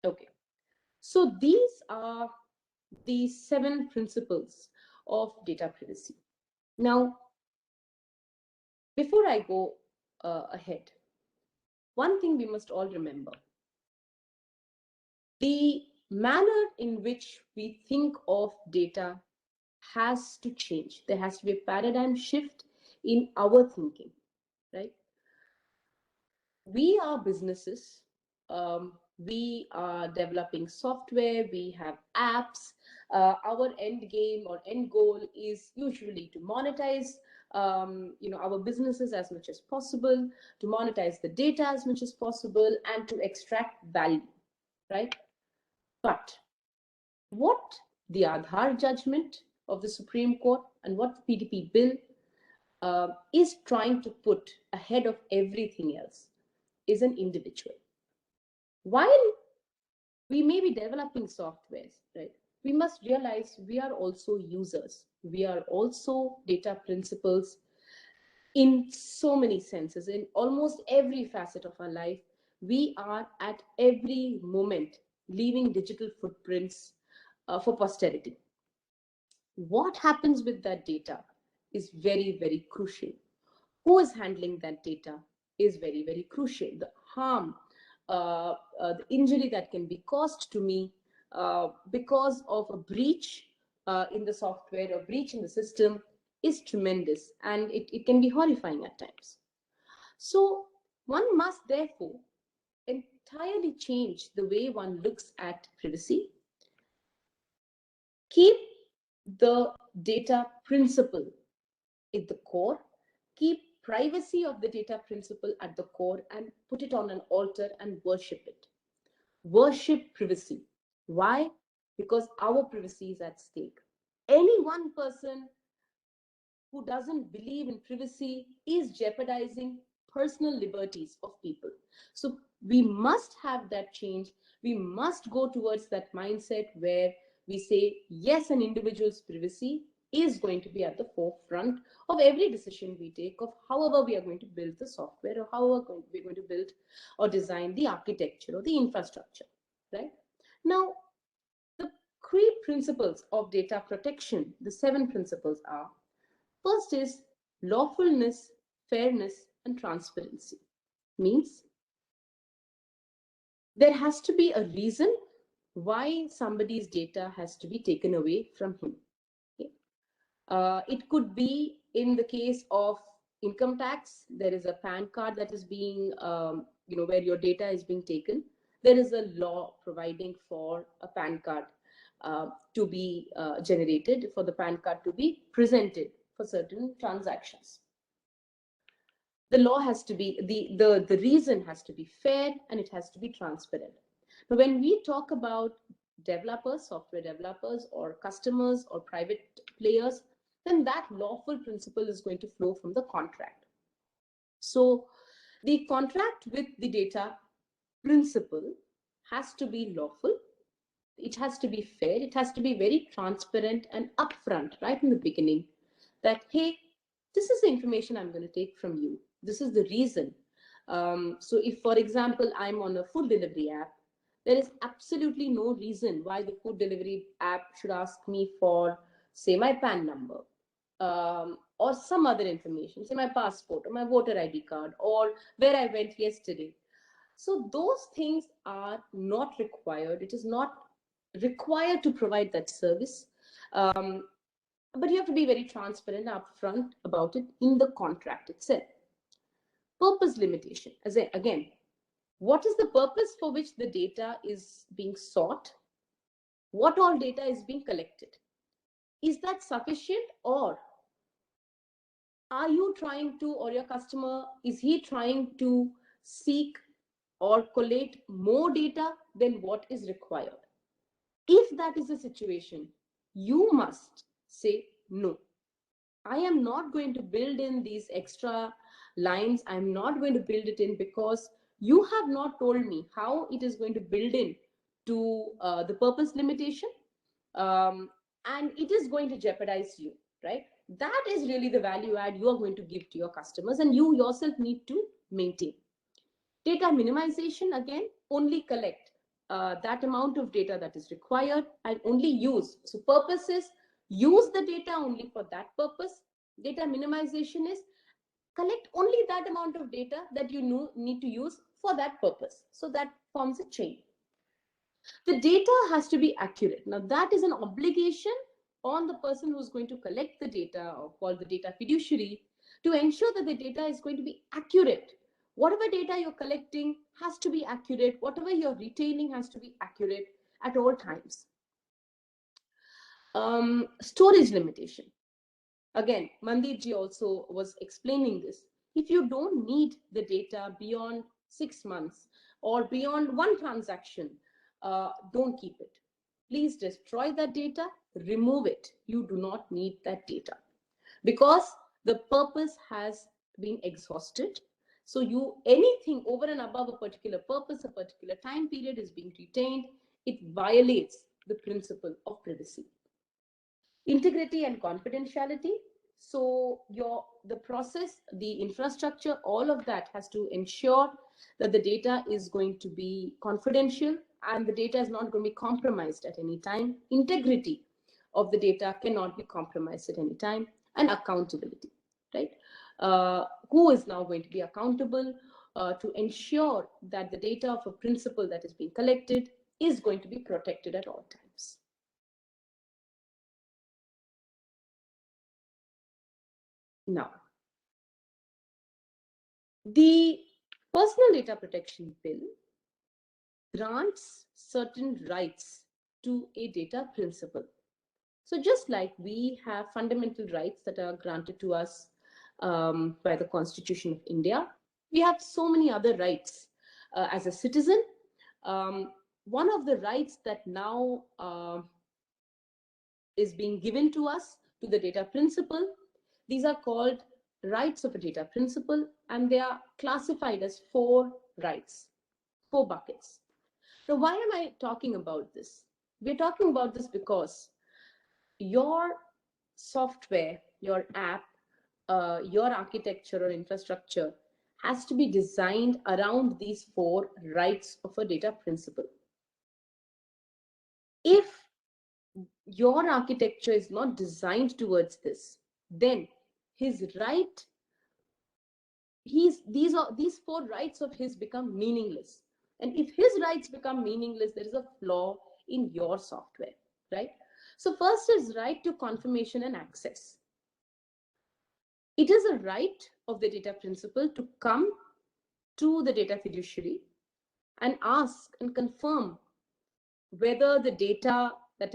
Okay. So these are the 7 principles of data privacy. Now, before I go ahead, one thing we must all remember: the manner in which we think of data has to change. There has to be a paradigm shift in our thinking, right? We are businesses. We are developing software. We have apps. Our end game or end goal is usually to monetize our businesses as much as possible, to monetize the data as much as possible, and to extract value, right? But what the Aadhaar judgment of the Supreme Court and what the PDP bill is trying to put ahead of everything else is an individual. While we may be developing softwares, right, we must realize we are also users. We are also data principals in so many senses. In almost every facet of our life, we are at every moment leaving digital footprints for posterity. What happens with that data is very, very crucial. Who is handling that data is very, very crucial. The harm, the injury that can be caused to me because of a breach in the software or breach in the system is tremendous, and it can be horrifying at times. So one must therefore entirely change the way one looks at privacy. Keep the data principle at the core. Keep privacy of the data principle at the core and put it on an altar and worship it. Worship privacy. Why? Because our privacy is at stake. Any one person who doesn't believe in privacy is jeopardizing personal liberties of people. So we must have that change. We must go towards that mindset where we say, yes, an individual's privacy is going to be at the forefront of every decision we take, of however we are going to build the software, or however we're going to build or design the architecture or the infrastructure, right? Now, the key principles of data protection, the 7 principles are: first is lawfulness, fairness, and transparency. Means there has to be a reason why somebody's data has to be taken away from him. It could be in the case of income tax. There is a PAN card that is being, where your data is being taken. There is a law providing for a PAN card to be generated, for the PAN card to be presented for certain transactions. The law has to be, the reason has to be fair, and it has to be transparent. Now, when we talk about developers, software developers, or customers, or private players, then that lawful principle is going to flow from the contract. So the contract with the data principle has to be lawful. It has to be fair. It has to be very transparent and upfront right in the beginning that, hey, this is the information I'm going to take from you. This is the reason. So if, for example, I'm on a food delivery app, there is absolutely no reason why the food delivery app should ask me for, say, my PAN number or some other information, say my passport or my voter ID card or where I went yesterday. So those things are not required. It is not required to provide that service. But you have to be very transparent upfront about it in the contract itself. Purpose limitation. Again, what is the purpose for which the data is being sought? What all data is being collected? Is that sufficient, or are you trying to, or your customer, is he trying to seek or collate more data than what is required? If that is the situation, you must say no. I am not going to build in these extra lines. I'm not going to build it in because you have not told me how it is going to build in to the purpose limitation. And it is going to jeopardize you, right? That is really the value add you are going to give to your customers, and you yourself need to maintain. Data minimization, again, only collect that amount of data that is required and only use. So purpose is use the data only for that purpose. Data minimization is collect only that amount of data that you need to use for that purpose. So that forms a chain. The data has to be accurate. Now that is an obligation on the person who's going to collect the data, or called the data fiduciary, to ensure that the data is going to be accurate. Whatever data you're collecting has to be accurate. Whatever you're retaining has to be accurate at all times. Storage limitation. Again, Mandeep ji also was explaining this. If you don't need the data beyond 6 months or beyond one transaction, don't keep it. Please destroy that data, remove it. You do not need that data because the purpose has been exhausted. So anything over and above a particular purpose, a particular time period is being retained, it violates the principle of privacy. Integrity and confidentiality. So the process, the infrastructure, all of that has to ensure that the data is going to be confidential and the data is not going to be compromised at any time. Integrity of the data cannot be compromised at any time. And accountability, right? Who is now going to be accountable to ensure that the data of a principal that is being collected is going to be protected at all times. Now, the Personal Data Protection Bill grants certain rights to a data principal. So just like we have fundamental rights that are granted to us by the Constitution of India, we have so many other rights as a citizen. One of the rights that now is being given to us, to the data principal, these are called rights of a data principal, and they are classified as 4 rights, 4 buckets. Now, why am I talking about this? We're talking about this because your software, your app, your architecture or infrastructure has to be designed around these 4 rights of a data principal. If your architecture is not designed towards this, then his right, these 4 rights of his become meaningless. And if his rights become meaningless, there is a flaw in your software, right? So first is right to confirmation and access. It is a right of the data principal to come to the data fiduciary and ask and confirm whether the data that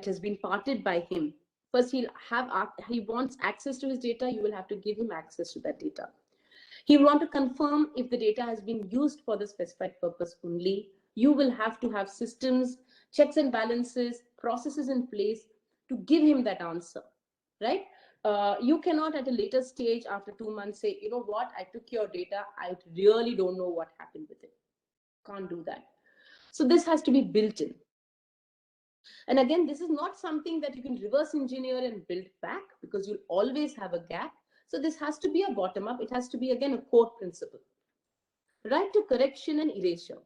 has been parted by him. First, he wants access to his data. You will have to give him access to that data. He will want to confirm if the data has been used for the specified purpose only. You will have to have systems, checks and balances, processes in place to give him that answer, right? You cannot at a later stage after 2 months say, you know what, I took your data, I really don't know what happened with it. Can't do that. So this has to be built in. And again, this is not something that you can reverse engineer and build back, because you'll always have a gap. So this has to be a bottom up. It has to be, again, a core principle. Right to correction and erasure.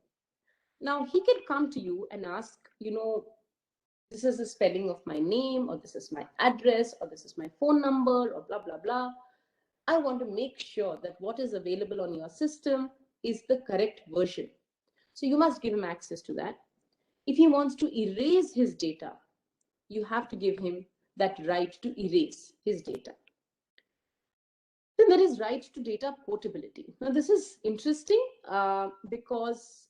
Now, he can come to you and ask, you know, this is the spelling of my name, or this is my address, or this is my phone number, or blah, blah, blah. I want to make sure that what is available on your system is the correct version. So you must give him access to that. If he wants to erase his data, you have to give him that right to erase his data. Then there is right to data portability. Now, this is interesting because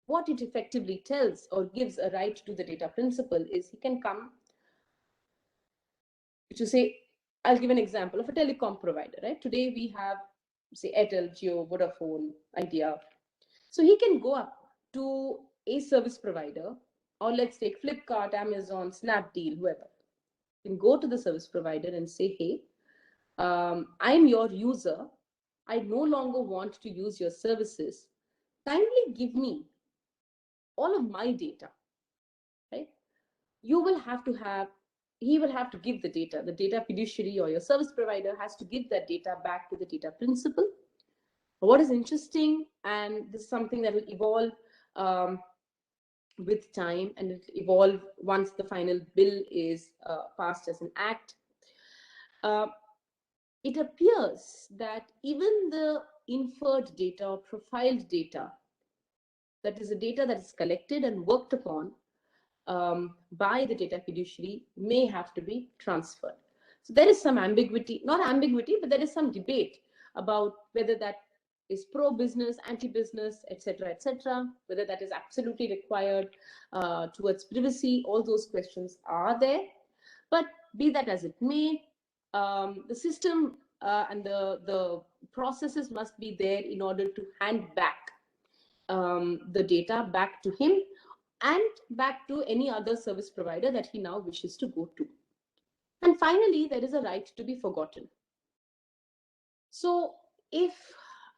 what it effectively tells or gives a right to the data principal is he can come to say, I'll give an example of a telecom provider, right? Today we have, say, Airtel, Jio, Vodafone, Idea. So he can go up to a service provider, or let's take Flipkart, Amazon, Snapdeal, whoever. You can go to the service provider and say, hey, I'm your user. I no longer want to use your services. Kindly give me all of my data, right? You will have to have, he will have to give the data fiduciary or your service provider has to give that data back to the data principal. What is interesting, and this is something that will evolve with time, and it will evolve once the final bill is passed as an act. It appears that even the inferred data or profiled data, that is the data that is collected and worked upon by the data fiduciary, may have to be transferred. So there is some ambiguity, not ambiguity, but there is some debate about whether that is pro-business, anti-business, etc., whether that is absolutely required towards privacy. All those questions are there. But be that as it may, the system and the processes must be there in order to hand back the data back to him and back to any other service provider that he now wishes to go to. And finally, there is a right to be forgotten. So if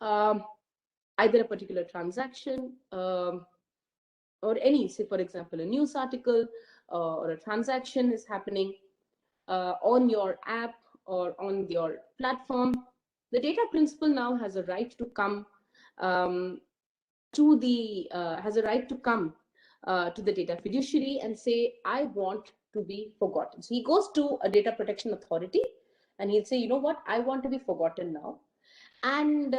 either a particular transaction or any, say for example, a news article or a transaction is happening on your app or on your platform, the data principal now has a right to come to the data fiduciary and say, I want to be forgotten. So he goes to a data protection authority and he'll say, you know what, I want to be forgotten now. And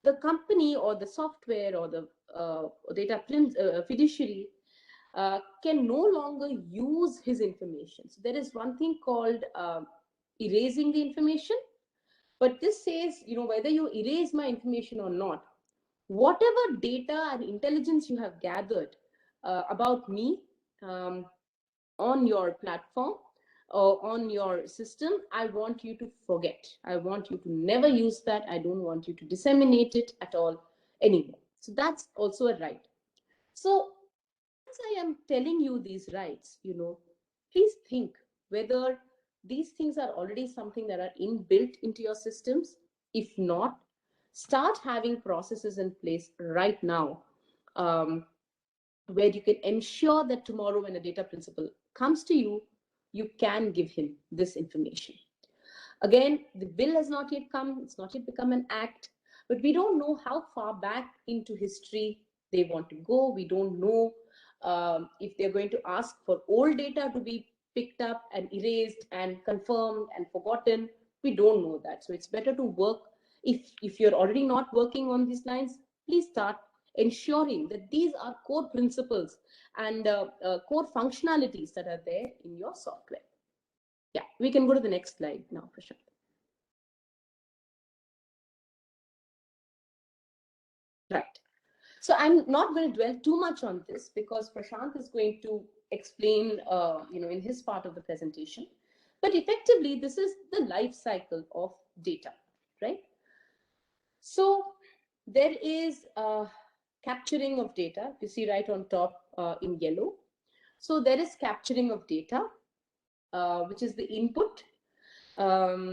the company or the software or the data fiduciary can no longer use his information. So there is one thing called erasing the information, but this says, you know, whether you erase my information or not, whatever data and intelligence you have gathered about me on your platform or on your system, I want you to forget. I want you to never use that. I don't want you to disseminate it at all anymore. So that's also a right. So as I am telling you these rights, you know, please think whether these things are already something that are inbuilt into your systems. If not, start having processes in place right now where you can ensure that tomorrow when a data principal comes to you, you can give him this information. Again, the bill has not yet come, it's not yet become an act, but we don't know how far back into history they want to go. We don't know if they're going to ask for old data to be picked up and erased and confirmed and forgotten. We don't know that. So it's better to work. If you're already not working on these lines, please start ensuring that these are core principles and core functionalities that are there in your software. Yeah, we can go to the next slide now, Prashant. Right. So I'm not going to dwell too much on this because Prashant is going to explain, in his part of the presentation. But effectively, this is the life cycle of data, right? So there is capturing of data. You see right on top in yellow. So there is capturing of data, which is the input, that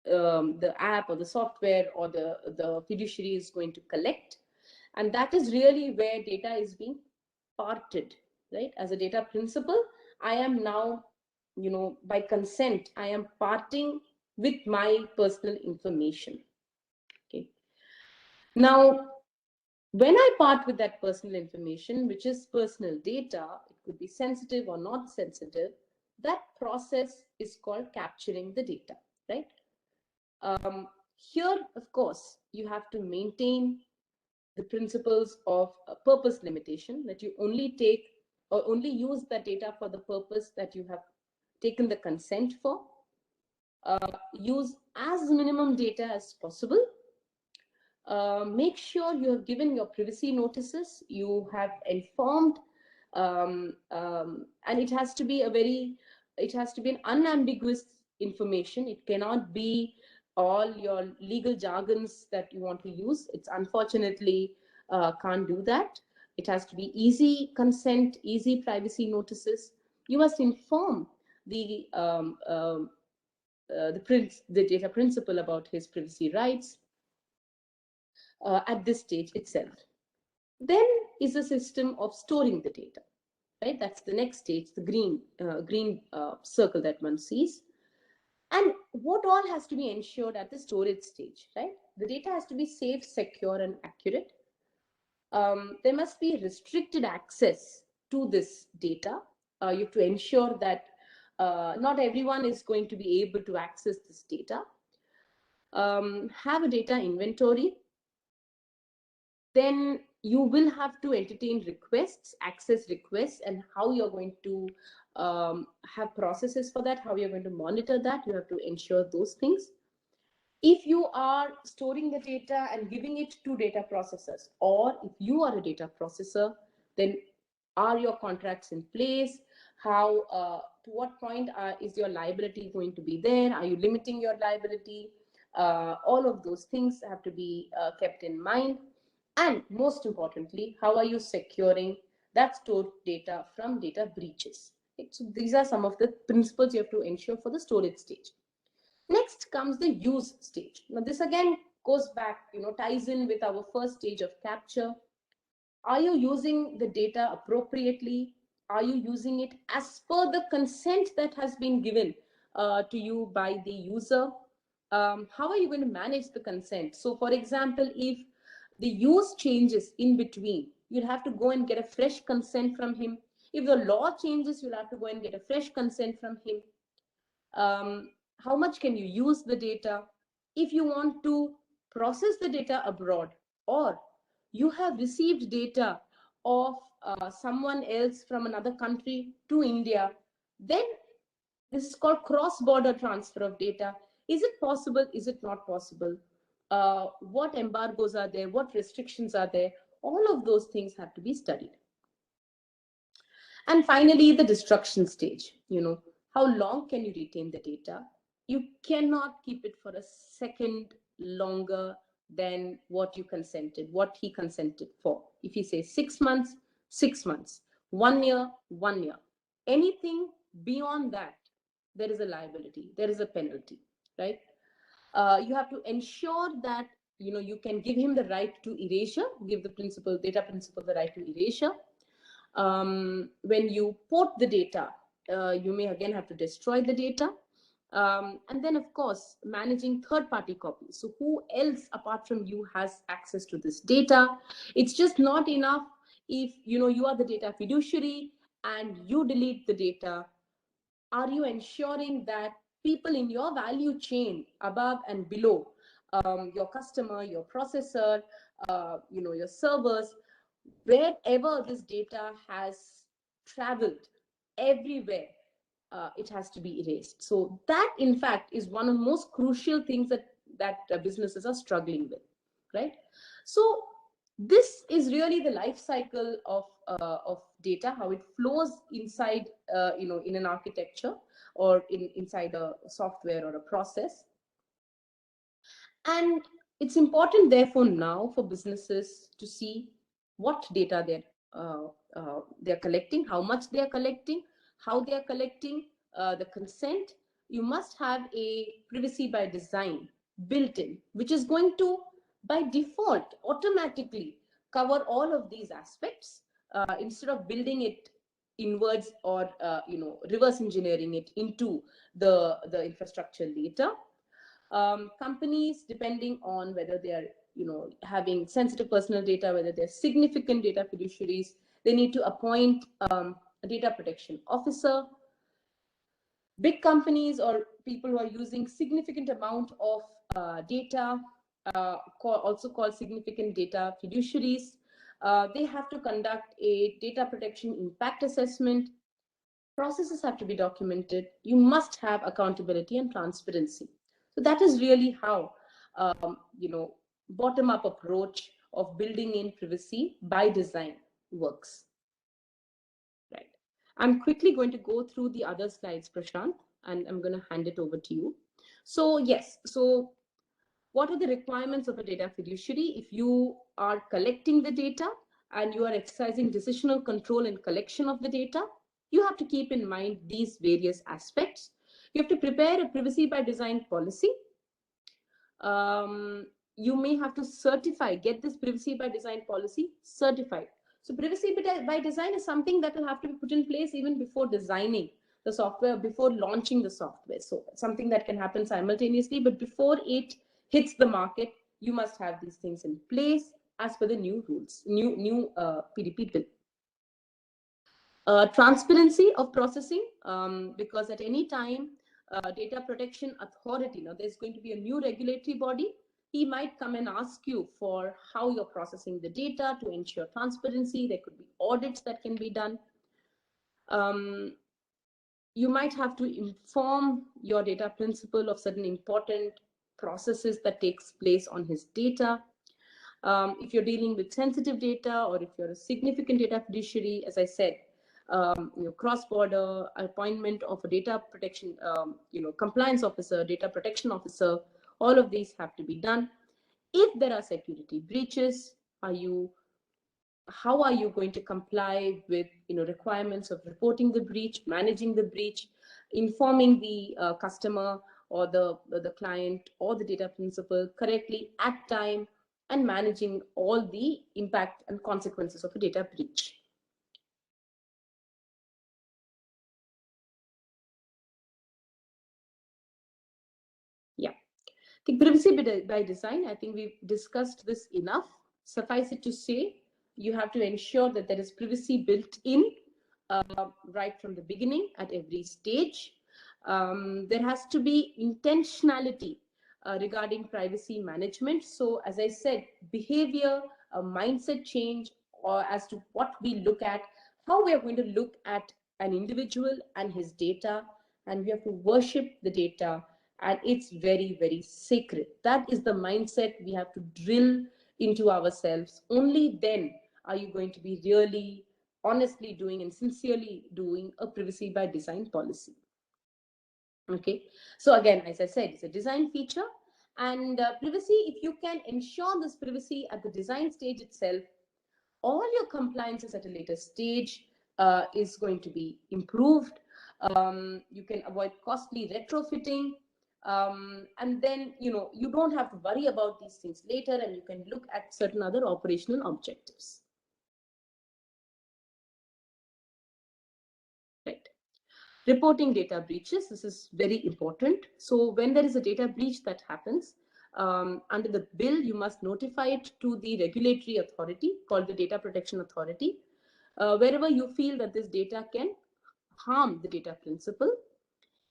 the app or the software or the fiduciary is going to collect. And that is really where data is being parted, right? As a data principal, I am now, by consent, I am parting with my personal information. Okay. Now, when I part with that personal information, which is personal data, it could be sensitive or not sensitive, that process is called capturing the data, right? Here, of course, you have to maintain the principles of purpose limitation, that you only take or only use the data for the purpose that you have taken the consent for. Use as minimum data as possible. Make sure you have given your privacy notices, you have informed, and it has to be an unambiguous information. It cannot be all your legal jargons that you want to use. It's unfortunately can't do that. It has to be easy consent, easy privacy notices. You must inform the data principal about his privacy rights at this stage itself. Then is a system of storing the data, right? That's the next stage, the green circle that one sees. And what all has to be ensured at the storage stage, right? The data has to be safe, secure, and accurate. There must be restricted access to this data. You have to ensure that not everyone is going to be able to access this data. Have a data inventory. Then you will have to entertain requests, access requests, and how you're going to have processes for that, how you're going to monitor that. You have to ensure those things. If you are storing the data and giving it to data processors, or if you are a data processor, then are your contracts in place? How, to what point is your liability going to be there? Are you limiting your liability? All of those things have to be kept in mind. And most importantly, how are you securing that stored data from data breaches? So these are some of the principles you have to ensure for the storage stage. Next comes the use stage. Now this again goes back, ties in with our first stage of capture. Are you using the data appropriately? Are you using it as per the consent that has been given to you by the user? How are you going to manage the consent? So for example, if the use changes in between, you'll have to go and get a fresh consent from him. If the law changes, you'll have to go and get a fresh consent from him. How much can you use the data? If you want to process the data abroad, or you have received data of someone else from another country to India, then this is called cross-border transfer of data. Is it possible? Is it not possible? What embargoes are there? What restrictions are there? All of those things have to be studied. And finally, the destruction stage. How long can you retain the data? You cannot keep it for a second longer than what you consented, what he consented for. If he says 6 months, 6 months, 1 year, 1 year. Anything beyond that, there is a liability, there is a penalty, right? You have to ensure that you can give him the right to erasure, give the data principal the right to erasure. When you port the data, you may again have to destroy the data. And then, of course, managing third-party copies. So who else apart from you has access to this data? It's just not enough if you are the data fiduciary and you delete the data. Are you ensuring that people in your value chain above and below, your customer, your processor, your servers, wherever this data has traveled, everywhere, it has to be erased. So that, in fact, is one of the most crucial things that businesses are struggling with, right? So this is really the life cycle of data, how it flows inside, in an architecture or inside a software or a process. And it's important, therefore, now for businesses to see what data they're collecting, how much they are collecting, how they are collecting, the consent. You must have a privacy by design built in, which is going to, by default, automatically cover all of these aspects instead of building it inwards or reverse engineering it into the infrastructure later. Companies, depending on whether they are having sensitive personal data, whether they're significant data fiduciaries, they need to appoint a data protection officer. Big companies or people who are using significant amount of data, also called significant data fiduciaries. They have to conduct a data protection impact assessment. Processes have to be documented. You must have accountability and transparency. So that is really how, bottom-up approach of building in privacy by design works. Right. I'm quickly going to go through the other slides, Prashant, and I'm going to hand it over to you. So yes, so what are the requirements of a data fiduciary? If you are collecting the data and you are exercising decisional control and collection of the data, you have to keep in mind these various aspects. You have to prepare a privacy by design policy. You may have to get this privacy by design policy certified. So privacy by design is something that will have to be put in place even before designing the software, before launching the software. So something that can happen simultaneously, but before it hits the market, you must have these things in place as per the new rules, new PDP bill. Transparency of processing, because at any time, data protection authority, now there's going to be a new regulatory body. He might come and ask you for how you're processing the data to ensure transparency. There could be audits that can be done. You might have to inform your data principal of certain important processes that takes place on his data. If you're dealing with sensitive data, or if you're a significant data fiduciary, as I said, cross-border appointment of a data protection, compliance officer, data protection officer, all of these have to be done. If there are security breaches, how are you going to comply with requirements of reporting the breach, managing the breach, informing the customer or the client or the data principal correctly at time, and managing all the impact and consequences of a data breach. Yeah, the privacy by design, I think we've discussed this enough. Suffice it to say, you have to ensure that there is privacy built in right from the beginning at every stage. There has to be intentionality regarding privacy management. So as I said, behavior, mindset change, or as to what we look at, how we are going to look at an individual and his data, and we have to worship the data, and it's very, very sacred. That is the mindset we have to drill into ourselves. Only then are you going to be really honestly doing and sincerely doing a privacy by design policy. Okay, so again, as I said, it's a design feature, and privacy, if you can ensure this privacy at the design stage itself, all your compliances at a later stage is going to be improved. You can avoid costly retrofitting, and then you don't have to worry about these things later, and you can look at certain other operational objectives. Right. Reporting data breaches, this is very important. So when there is a data breach that happens, under the bill, you must notify it to the regulatory authority called the Data Protection Authority, wherever you feel that this data can harm the data principal.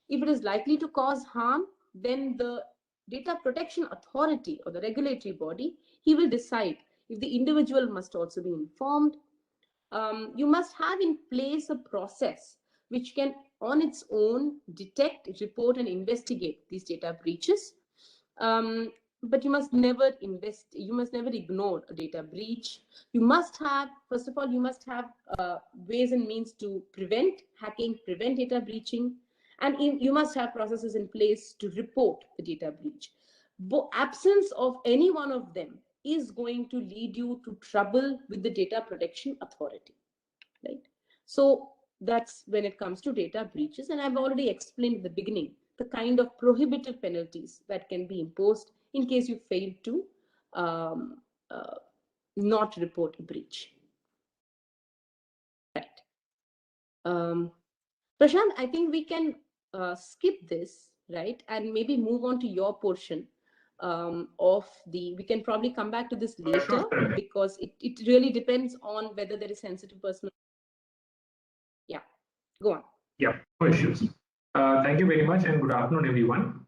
If it is likely to cause harm, then the Data Protection Authority or the regulatory body, he will decide if the individual must also be informed. You must have in place a process which can on its own detect, report, and investigate these data breaches. But you must never ignore a data breach. You must have, first of all, you must have ways and means to prevent hacking, prevent data breaching, and you must have processes in place to report the data breach. Absence of any one of them is going to lead you to trouble with the Data Protection Authority, right? So that's when it comes to data breaches, and I've already explained at the beginning the kind of prohibitive penalties that can be imposed in case you fail to not report a breach. Right. Prashant, I think we can skip this, right, and maybe move on to your portion we can probably come back to this later, Sure. because it really depends on whether there is sensitive personal. Yeah, go on. Yeah, no issues. Thank you very much, and good afternoon, everyone.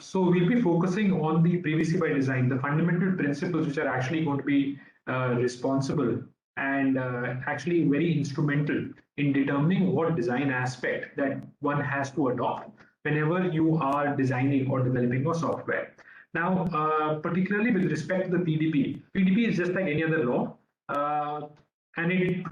So we'll be focusing on the privacy by design, the fundamental principles which are actually going to be responsible and actually very instrumental in determining what design aspect that one has to adopt whenever you are designing or developing a software. Now, particularly with respect to the PDP, PDP is just like any other law, and it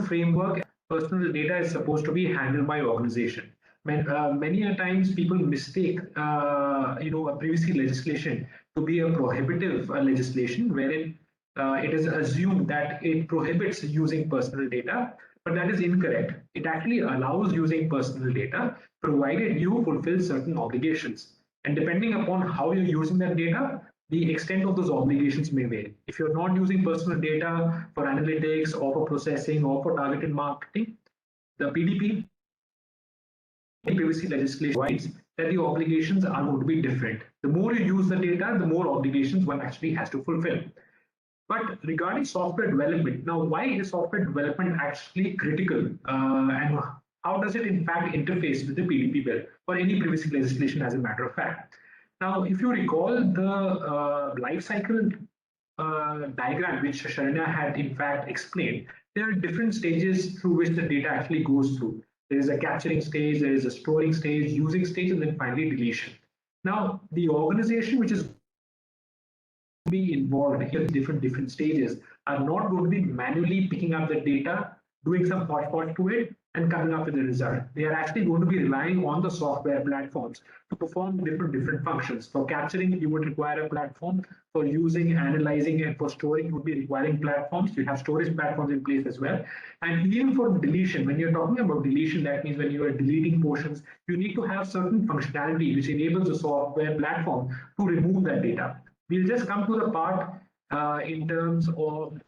framework. Personal data is supposed to be handled by organization. Many a times people mistake a privacy legislation to be a prohibitive legislation wherein it is assumed that it prohibits using personal data, but that is incorrect. It actually allows using personal data provided you fulfill certain obligations. And depending upon how you're using that data, the extent of those obligations may vary. If you're not using personal data for analytics or for processing or for targeted marketing, the PDP privacy legislation provides that the obligations are going to be different. The more you use the data, the more obligations one actually has to fulfill. But regarding software development, now why is software development actually critical and how does it in fact interface with the PDP bill or any privacy legislation as a matter of fact? Now, if you recall the life cycle diagram which Sharanya had in fact explained, there are different stages through which the data actually goes through. There is a capturing stage, there is a storing stage, using stage, and then finally deletion. Now, the organization which is be involved in different stages are not going to be manually picking up the data, doing some hodgepodge to it, and coming up with a result. They are actually going to be relying on the software platforms to perform different functions. For capturing, you would require a platform. For using, analyzing, and for storing, you would be requiring platforms. You have storage platforms in place as well. And even for deletion, when you're talking about deletion, that means when you are deleting portions, you need to have certain functionality which enables the software platform to remove that data. We'll just come to the part in terms of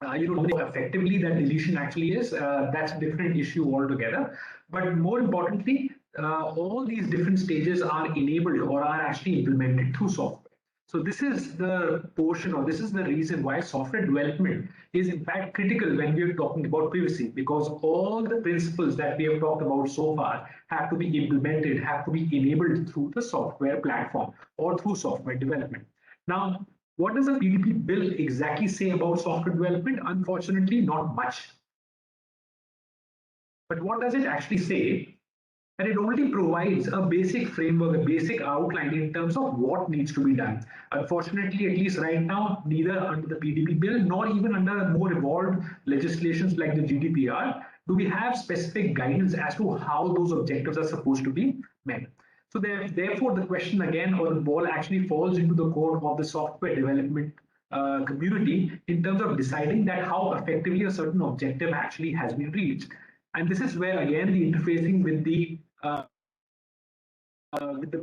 how effectively that deletion actually is. That's a different issue altogether. But more importantly, all these different stages are enabled or are actually implemented through software. So this is the portion, or this is the reason why software development is in fact critical when we are talking about privacy, because all the principles that we have talked about so far have to be implemented, have to be enabled through the software platform or through software development. Now, what does the PDP bill exactly say about software development? Unfortunately, not much. But what does it actually say? And it only provides a basic framework, a basic outline in terms of what needs to be done. Unfortunately, at least right now, neither under the PDP bill nor even under more evolved legislations like the GDPR do we have specific guidance as to how those objectives are supposed to be met. So therefore, the question again, or the ball actually falls into the court of the software development community in terms of deciding that how effectively a certain objective actually has been reached. And this is where again the interfacing with the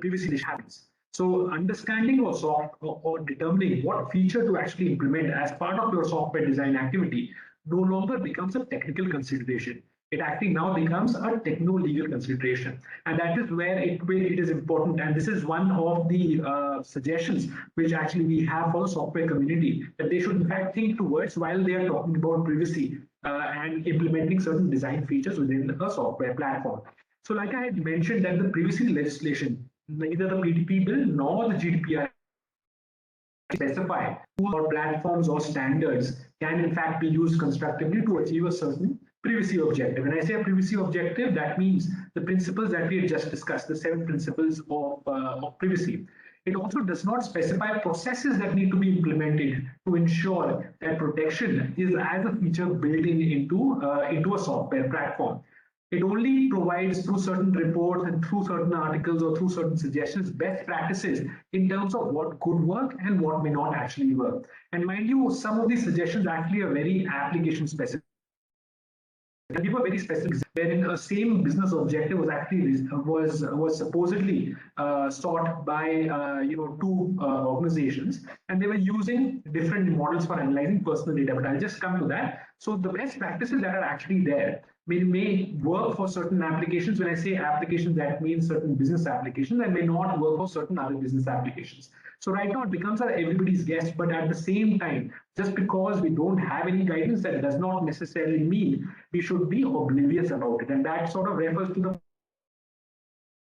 privacy happens. So understanding or determining what feature to actually implement as part of your software design activity no longer becomes a technical consideration. It actually now becomes a techno-legal consideration. And that is where it is important. And this is one of the suggestions which actually we have for the software community, that they should in fact think towards while they are talking about privacy and implementing certain design features within a software platform. So like I had mentioned that the privacy legislation, neither the PDP bill nor the GDPR specify tools or platforms or standards can in fact be used constructively to achieve a certain privacy objective. When I say a privacy objective, that means the principles that we had just discussed, the 7 principles of privacy. It also does not specify processes that need to be implemented to ensure that protection is as a feature built into a software platform. It only provides through certain reports and through certain articles or through certain suggestions best practices in terms of what could work and what may not actually work. And mind you, some of these suggestions actually are very application specific. And give a very specific, wherein a same business objective was actually was supposedly sought by 2 organizations, and they were using different models for analyzing personal data. But I'll just come to that. So the best practices that are actually there may work for certain applications. When I say applications, that means certain business applications, and may not work for certain other business applications. So right now it becomes everybody's guess, but at the same time, just because we don't have any guidance, that does not necessarily mean we should be oblivious about it. And that sort of refers to the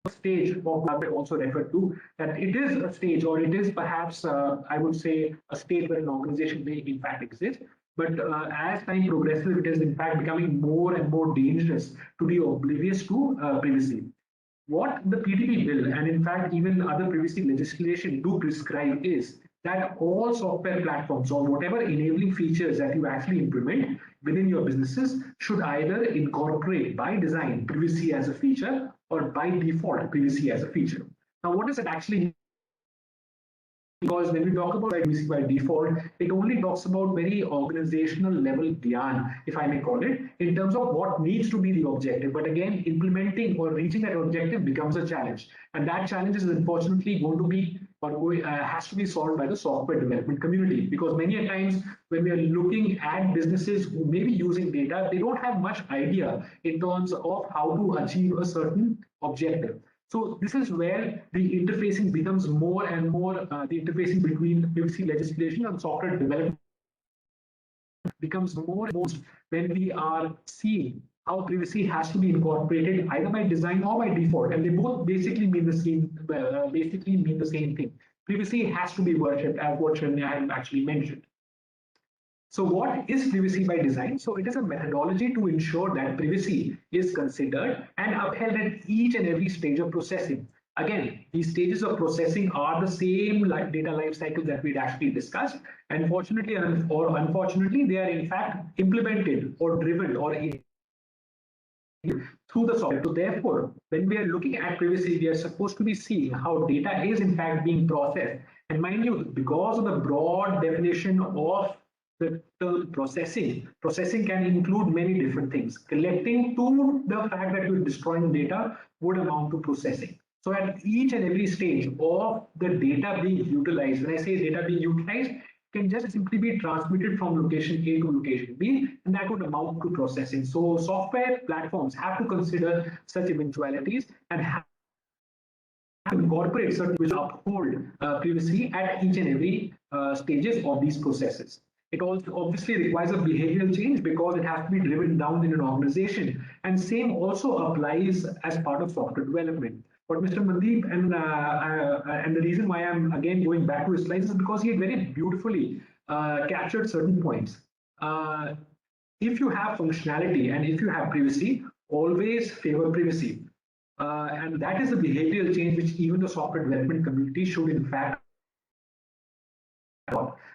stage of what I also referred to, that it is a stage, or it is perhaps, I would say, a state where an organization may in fact exist. But as time progresses, it is in fact becoming more and more dangerous to be oblivious to privacy. What the PDP bill and in fact even other privacy legislation do prescribe is that all software platforms or whatever enabling features that you actually implement within your businesses should either incorporate by design privacy as a feature or by default privacy as a feature. Now, what does it actually mean? Because when we talk about privacy by default, it only talks about very organizational level gyan, if I may call it, in terms of what needs to be the objective. But again, implementing or reaching that objective becomes a challenge. And that challenge is unfortunately going to be or has to be solved by the software development community. Because many a times when we are looking at businesses who may be using data, they don't have much idea in terms of how to achieve a certain objective. So this is where the interfacing becomes more and more, the interfacing between privacy legislation and software development becomes more and more when we are seeing how privacy has to be incorporated either by design or by default, and they both basically mean the same thing. Privacy has to be worshipped, as what Sharanya had actually mentioned. So what is privacy by design? So it is a methodology to ensure that privacy is considered and upheld at each and every stage of processing. Again, these stages of processing are the same data life cycle that we'd actually discussed. And fortunately or unfortunately, they are in fact implemented or driven or through the software. So therefore, when we are looking at privacy, we are supposed to be seeing how data is in fact being processed. And mind you, because of the broad definition of the term processing can include many different things. Collecting to the fact that you're destroying data would amount to processing. So at each and every stage of the data being utilized, when I say data being utilized, can just simply be transmitted from location A to location B, and that would amount to processing. So software platforms have to consider such eventualities and have to incorporate certain which uphold privacy at each and every stages of these processes. It also obviously requires a behavioral change because it has to be driven down in an organization. And same also applies as part of software development. But Mr. Mandeep, and the reason why I'm again going back to his slides is because he had very beautifully captured certain points. If you have functionality and if you have privacy, always favor privacy. And that is the behavioral change which even the software development community should in fact,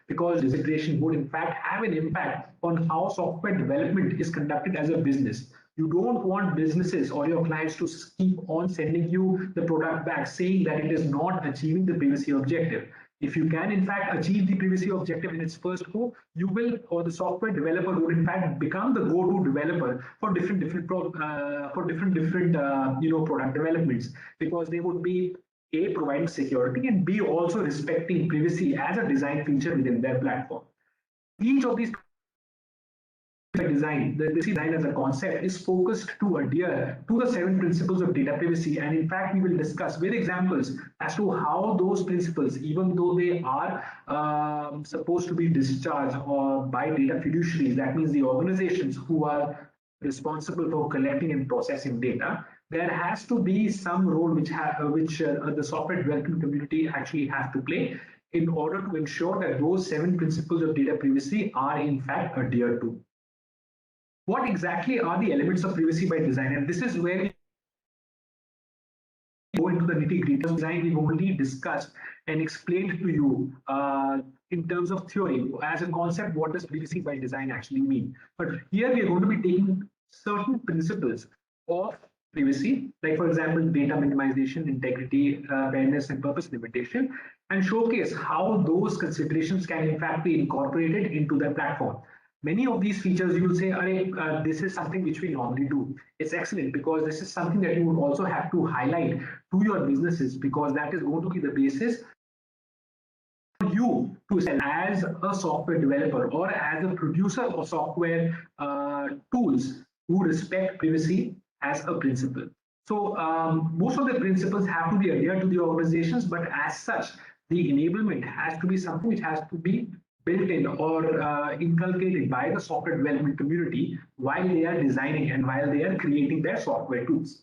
because designation would in fact have an impact on how software development is conducted as a business. You don't want businesses or your clients to keep on sending you the product back saying that it is not achieving the privacy objective. If you can in fact achieve the privacy objective in its first go, you will, or the software developer would in fact become the go-to developer for different product developments, because they would be A, providing security, and B, also respecting privacy as a design feature within their platform. Each of these design as a concept is focused to adhere to the 7 principles of data privacy, and in fact we will discuss with examples as to how those principles, even though they are supposed to be discharged or by data fiduciaries, that means the organizations who are responsible for collecting and processing data, there has to be some role which the software development community actually has to play in order to ensure that those 7 principles of data privacy are in fact adhered to. What exactly are the elements of privacy by design? And this is where we go into the nitty-gritty of design. We've only discussed and explained to you in terms of theory. As a concept, what does privacy by design actually mean? But here we are going to be taking certain principles of privacy, like for example, data minimization, integrity, fairness, and purpose limitation, and showcase how those considerations can in fact be incorporated into the platform. Many of these features you will say, this is something which we normally do. It's excellent because this is something that you would also have to highlight to your businesses, because that is going to be the basis for you to sell as a software developer or as a producer of software tools who respect privacy as a principle. So most of the principles have to be adhered to the organizations, but as such, the enablement has to be something which has to be built in or inculcated by the software development community while they are designing and while they are creating their software tools.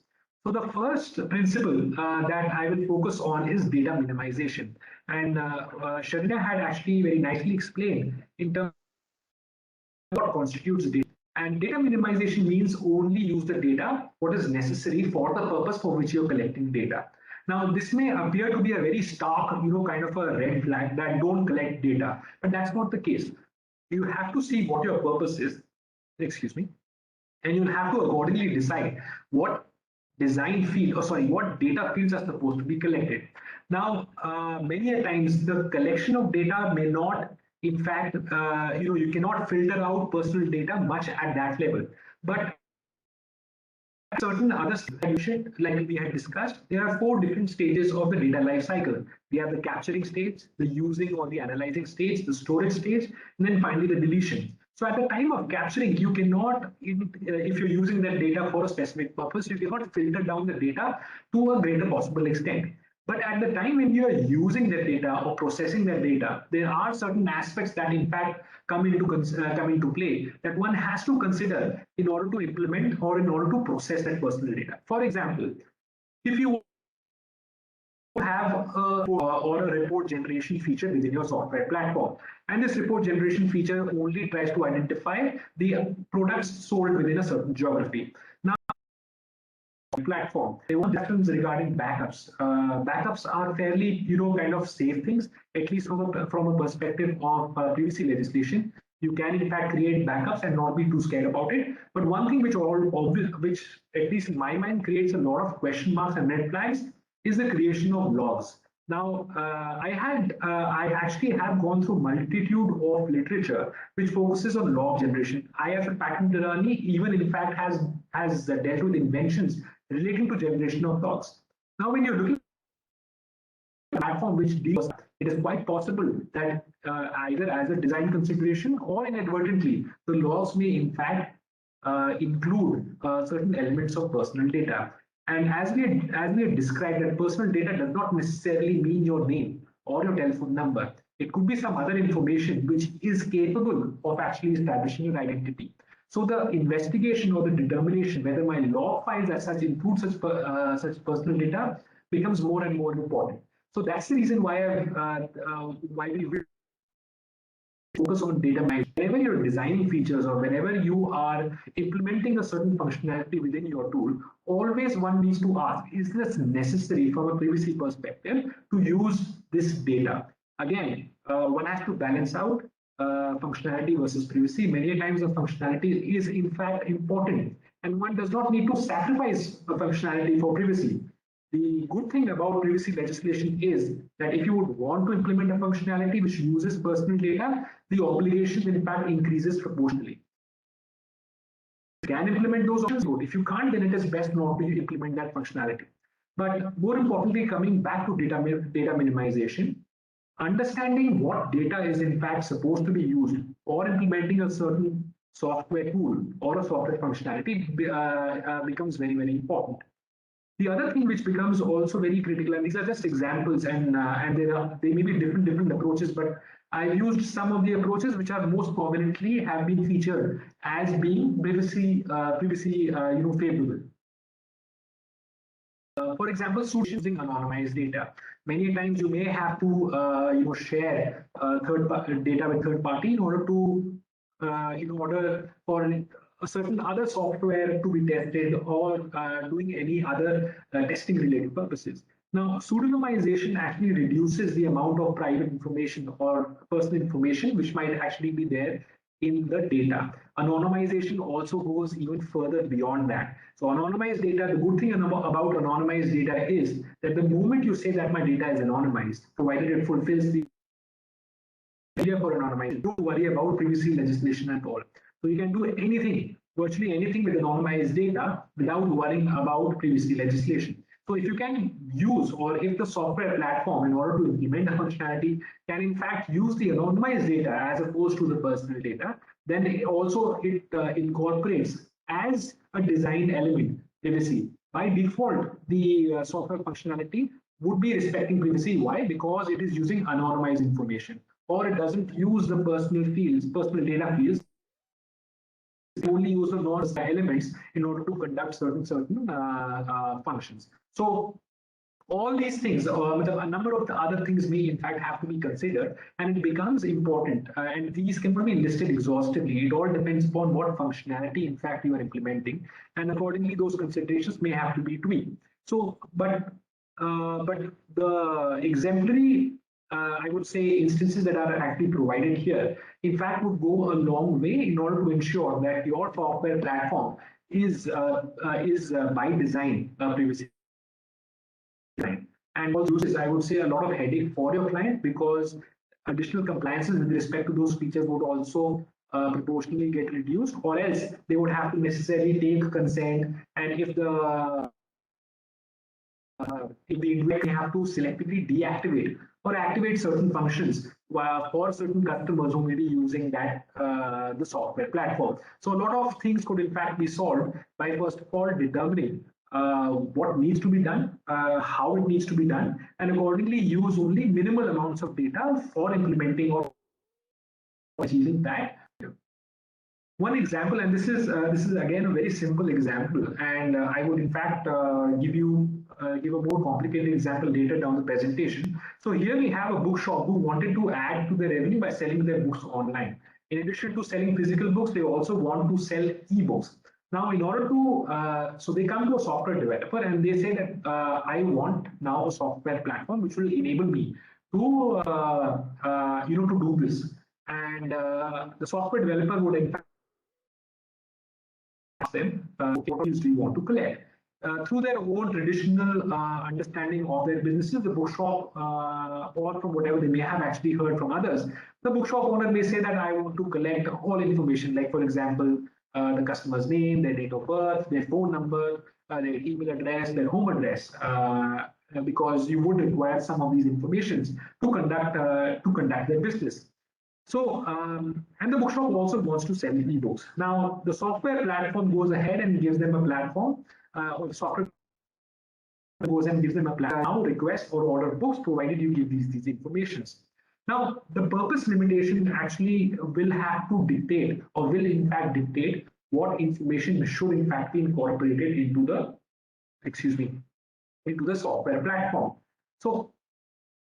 So the first principle that I will focus on is data minimization. And Sharina had actually very nicely explained in terms of what constitutes data. And data minimization means only use the data what is necessary for the purpose for which you're collecting data. Now, this may appear to be a very stark, kind of a red flag that don't collect data, but that's not the case. You have to see what your purpose is, excuse me, and you'll have to accordingly decide what design field, or sorry, what data fields are supposed to be collected. Now, many a times the collection of data may not, in fact, you cannot filter out personal data much at that level, but certain other stages, like we had discussed, there are 4 different stages of the data life cycle. We have the capturing stage, the using or the analyzing stage, the storage stage, and then finally the deletion. So at the time of capturing, you cannot, if you're using that data for a specific purpose, you cannot filter down the data to a greater possible extent. But at the time when you are using that data or processing that data, there are certain aspects that in fact come into play that one has to consider in order to implement or in order to process that personal data. For example, if you have or a report generation feature within your software platform, and this report generation feature only tries to identify the products sold within a certain geography. Now, platform, they want questions regarding backups. Backups are fairly, kind of safe things, at least from a perspective of privacy legislation. You can in fact create backups and not be too scared about it. But one thing which at least in my mind creates a lot of question marks and red flags is the creation of logs. Now, I actually have gone through multitude of literature which focuses on log generation. I, as a patent attorney, even in fact has dealt with inventions relating to generation of logs. Now, when you're looking at a platform which deals, it is quite possible that either as a design consideration or inadvertently, the logs may in fact include certain elements of personal data. And as we had described, that personal data does not necessarily mean your name or your telephone number. It could be some other information which is capable of actually establishing your identity. So the investigation or the determination whether my log files as such include such personal data becomes more and more important. So that's the reason why we focus on data management. Whenever you're designing features or whenever you are implementing a certain functionality within your tool, always one needs to ask, is this necessary from a privacy perspective to use this data? Again, one has to balance out functionality versus privacy. Many times the functionality is in fact important, and one does not need to sacrifice the functionality for privacy. The good thing about privacy legislation is that if you would want to implement a functionality which uses personal data, the obligation in fact increases proportionally. You can implement those options. If you can't, then it is best not to implement that functionality. But more importantly, coming back to data minimization, understanding what data is in fact supposed to be used or implementing a certain software tool or a software functionality becomes very, very important. The other thing which becomes also very critical, and these are just examples, and they may be different approaches, but I've used some of the approaches which are most prominently have been featured as being privacy favorable. For example, using anonymized data. Many times you may have to share data with third party in order for a certain other software to be tested or doing any other testing related purposes. Now, pseudonymization actually reduces the amount of private information or personal information which might actually be there in the data. Anonymization also goes even further beyond that. So anonymized data, the good thing about anonymized data is that the moment you say that my data is anonymized, provided it fulfills the criteria for anonymization, don't worry about privacy legislation at all. So you can do anything, virtually anything with anonymized data without worrying about privacy legislation. So if you can use, or if the software platform in order to implement a functionality can in fact use the anonymized data as opposed to the personal data, then it incorporates as a design element privacy. By default, the software functionality would be respecting privacy. Why? Because it is using anonymized information, or it doesn't use the personal data fields only use the non-elements in order to conduct certain functions. So all these things, a number of the other things may in fact have to be considered, and it becomes important. And these cannot be listed exhaustively. It all depends upon what functionality in fact you are implementing, and accordingly those considerations may have to be tweaked. So, but the exemplary, I would say, instances that are actually provided here, in fact, would go a long way in order to ensure that your software platform is by design privacy. And also uses, I would say, a lot of headache for your client, because additional compliances with respect to those features would also proportionally get reduced, or else they would have to necessarily take consent, and if the individual have to selectively deactivate or activate certain functions for certain customers who may be using that the software platform. So a lot of things could in fact be solved by first of all determining what needs to be done, how it needs to be done, and accordingly use only minimal amounts of data for implementing or achieving that. One example, and this is again a very simple example, and I would in fact give a more complicated example later down the presentation. So here we have a bookshop who wanted to add to their revenue by selling their books online. In addition to selling physical books, they also want to sell e-books. Now, in order to, so they come to a software developer and they say that I want now a software platform which will enable me to, to do this. And the software developer would in fact ask them, what do you want to collect? Through their own traditional understanding of their businesses, the bookshop, or from whatever they may have actually heard from others, the bookshop owner may say that I want to collect all information, like for example, the customer's name, their date of birth, their phone number, their email address, their home address, because you would require some of these informations to conduct their business. So, and the bookshop also wants to sell ebooks. Now, the software platform goes ahead and gives them a platform, or the software goes and gives them a platform, now request or order books, provided you give these informations. Now, the purpose limitation actually will have to dictate, or will in fact dictate, what information should in fact be incorporated into the, into the software platform. So,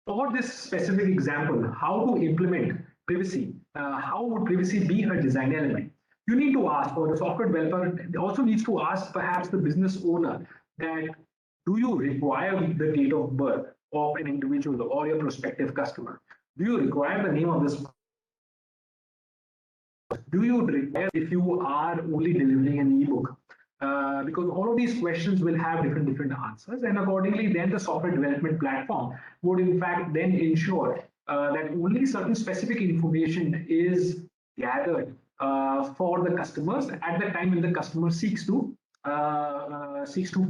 for this specific example, how to implement privacy, how would privacy be a design element? You need to ask, or the software developer also needs to ask perhaps the business owner, that do you require the date of birth of an individual or your prospective customer? Do you require the name of this? Do you require if you are only delivering an ebook? Because all of these questions will have different answers, and accordingly then the software development platform would in fact then ensure that only certain specific information is gathered for the customers at the time when the customer seeks to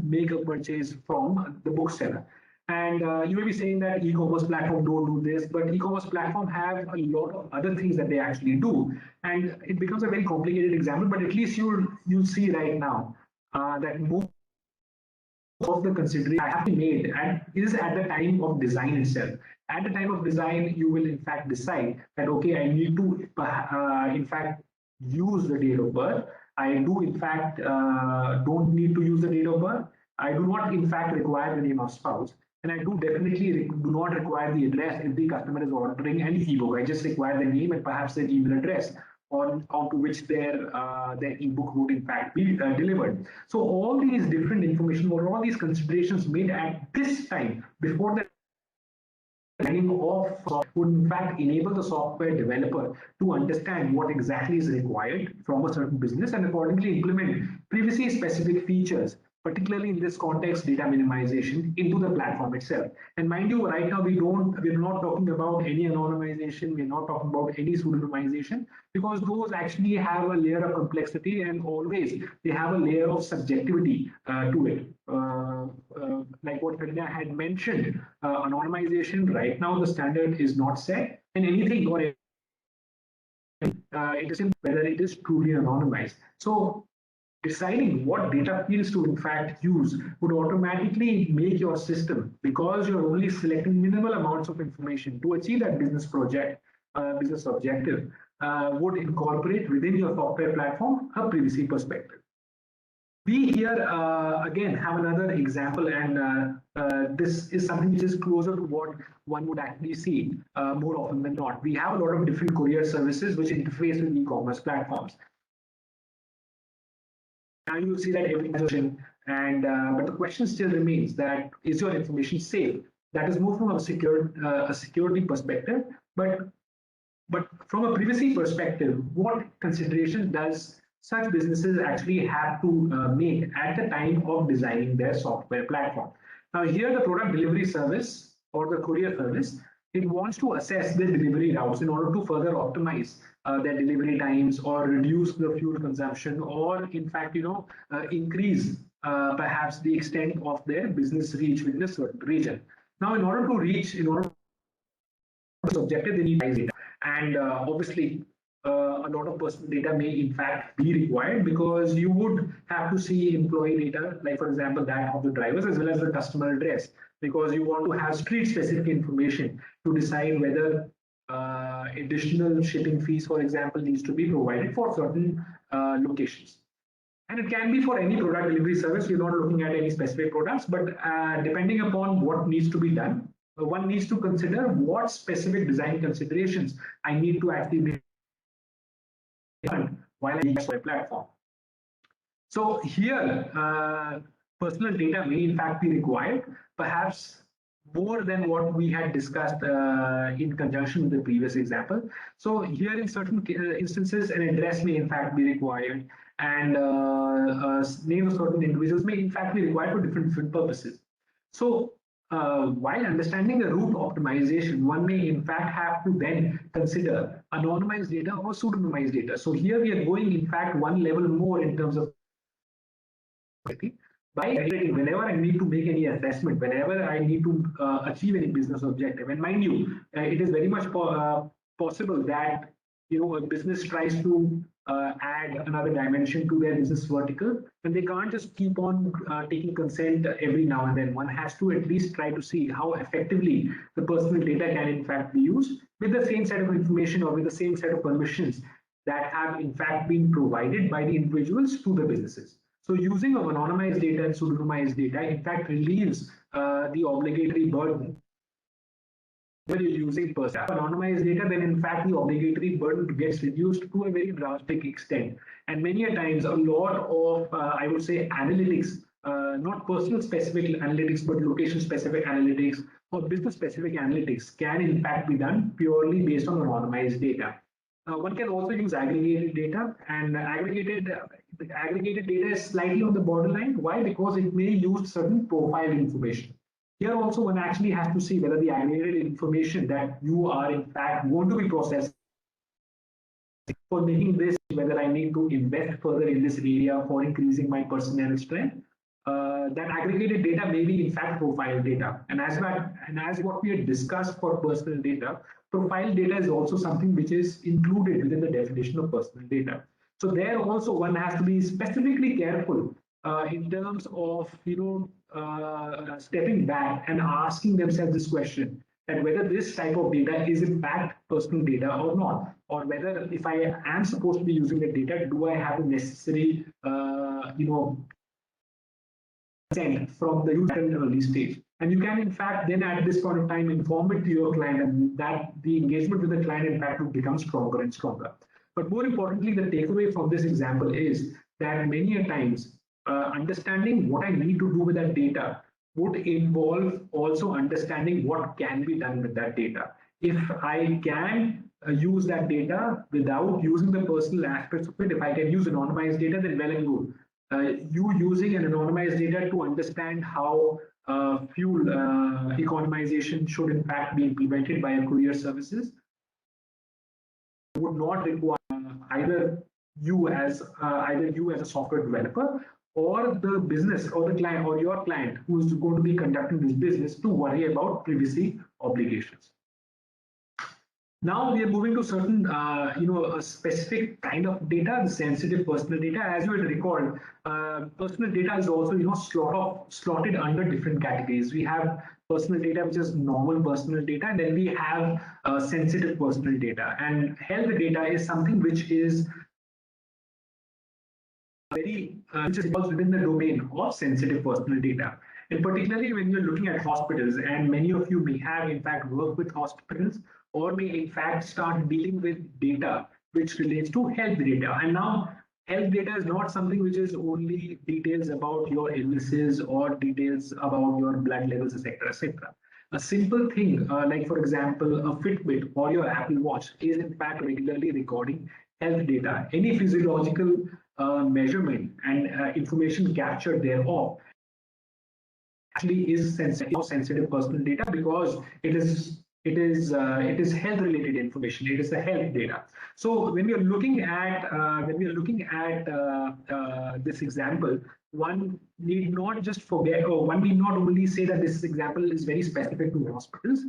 make a purchase from the bookseller. And you may be saying that e-commerce platform don't do this, but e-commerce platform have a lot of other things that they actually do, and it becomes a very complicated example. But at least you'll see right now that most of the consideration I have been made and is at the time of design itself. At the time of design, you will in fact decide that okay, I need to in fact use the date of birth. I do in fact don't need to use the date of birth. I do not in fact require the name of spouse. And I do definitely do not require the address if the customer is ordering any ebook. I just require the name and perhaps their email address onto which their ebook would in fact be delivered. So all these different information or all these considerations made at this time before the designing of would in fact enable the software developer to understand what exactly is required from a certain business and accordingly implement privacy specific features, particularly in this context, data minimization into the platform itself. And mind you, right now we're not talking about any anonymization, we're not talking about any pseudonymization, because those actually have a layer of complexity and always they have a layer of subjectivity to it. Like what Karina had mentioned, anonymization, right now the standard is not set, and anything or it isn't whether it is truly anonymized. So deciding what data fields to in fact use would automatically make your system, because you're only selecting minimal amounts of information to achieve that business project, business objective would incorporate within your software platform a privacy perspective. We here again have another example, and this is something which is closer to what one would actually see more often than not. We have a lot of different courier services which interface with e-commerce platforms. Now you see that every version, and but the question still remains that is your information safe? That is more from a security perspective, but from a privacy perspective, what consideration does such businesses actually have to make at the time of designing their software platform? Now here the product delivery service or the courier service, it wants to assess their delivery routes in order to further optimize their delivery times or reduce the fuel consumption, or in fact, increase perhaps the extent of their business reach within a certain region. Now, in order to reach this objective, they need data, and obviously, a lot of personal data may in fact be required, because you would have to see employee data, like for example that of the drivers, as well as the customer address, because you want to have street specific information to decide whether additional shipping fees, for example, needs to be provided for certain locations. And it can be for any product delivery service. We're not looking at any specific products, but depending upon what needs to be done, one needs to consider what specific design considerations I need to actually make while I use my platform. So here, personal data may in fact be required, perhaps more than what we had discussed in conjunction with the previous example. So here in certain instances, an address may in fact be required, and name of certain individuals may in fact be required for different purposes. So while understanding the route optimization, one may in fact have to then consider anonymized data or pseudonymized data. So here we are going in fact one level more in terms of by whenever I need to make any assessment, whenever I need to achieve any business objective. And mind you, it is very much possible that a business tries to add another dimension to their business vertical, and they can't just keep on taking consent every now and then. One has to at least try to see how effectively the personal data can in fact be used with the same set of information or with the same set of permissions that have in fact been provided by the individuals to the businesses. So using of anonymized data and pseudonymized data in fact relieves the obligatory burden. When you're using anonymized data, then in fact the obligatory burden gets reduced to a very drastic extent. And many a times a lot of, I would say, analytics, not personal specific analytics, but location specific analytics or business specific analytics can in fact be done purely based on anonymized data. One can also use aggregated data, and aggregated data is slightly on the borderline. Why? Because it may use certain profile information. Here also one actually has to see whether the aggregated information that you are in fact going to be processed for making this, whether I need to invest further in this area for increasing my personnel strength. That aggregated data may be in fact profile data. And as what we had discussed for personal data, profile data is also something which is included within the definition of personal data. So there also one has to be specifically careful in terms of stepping back and asking themselves this question, that whether this type of data is in fact personal data or not, or whether if I am supposed to be using the data, do I have the necessary consent from the user at an early stage. And you can in fact then at this point of time inform it to your client, and that the engagement with the client in fact will become stronger and stronger. But more importantly, the takeaway from this example is that many a times understanding what I need to do with that data would involve also understanding what can be done with that data. If I can use that data without using the personal aspects of it, if I can use anonymized data, then well and good. You using an anonymized data to understand how fuel economization should in fact be implemented by a courier services would not require either you as a software developer or the business or the client or your client who is going to be conducting this business to worry about privacy obligations. Now we are moving to certain, a specific kind of data, the sensitive personal data. As you will recall, personal data is also, slotted under different categories. We have personal data, which is normal personal data, and then we have sensitive personal data. And health data is something which is which falls within the domain of sensitive personal data. And particularly when you're looking at hospitals, and many of you may have in fact worked with hospitals or may in fact start dealing with data which relates to health data. And now health data is not something which is only details about your illnesses or details about your blood levels, etc., etc. A simple thing like, for example, a Fitbit or your Apple Watch is in fact regularly recording health data. Any physiological measurement and information captured thereof actually is sensitive personal data, because it is health related information. It is the health data. So when we are looking at this example, one need not just forget, or one need not only say that this example is very specific to hospitals.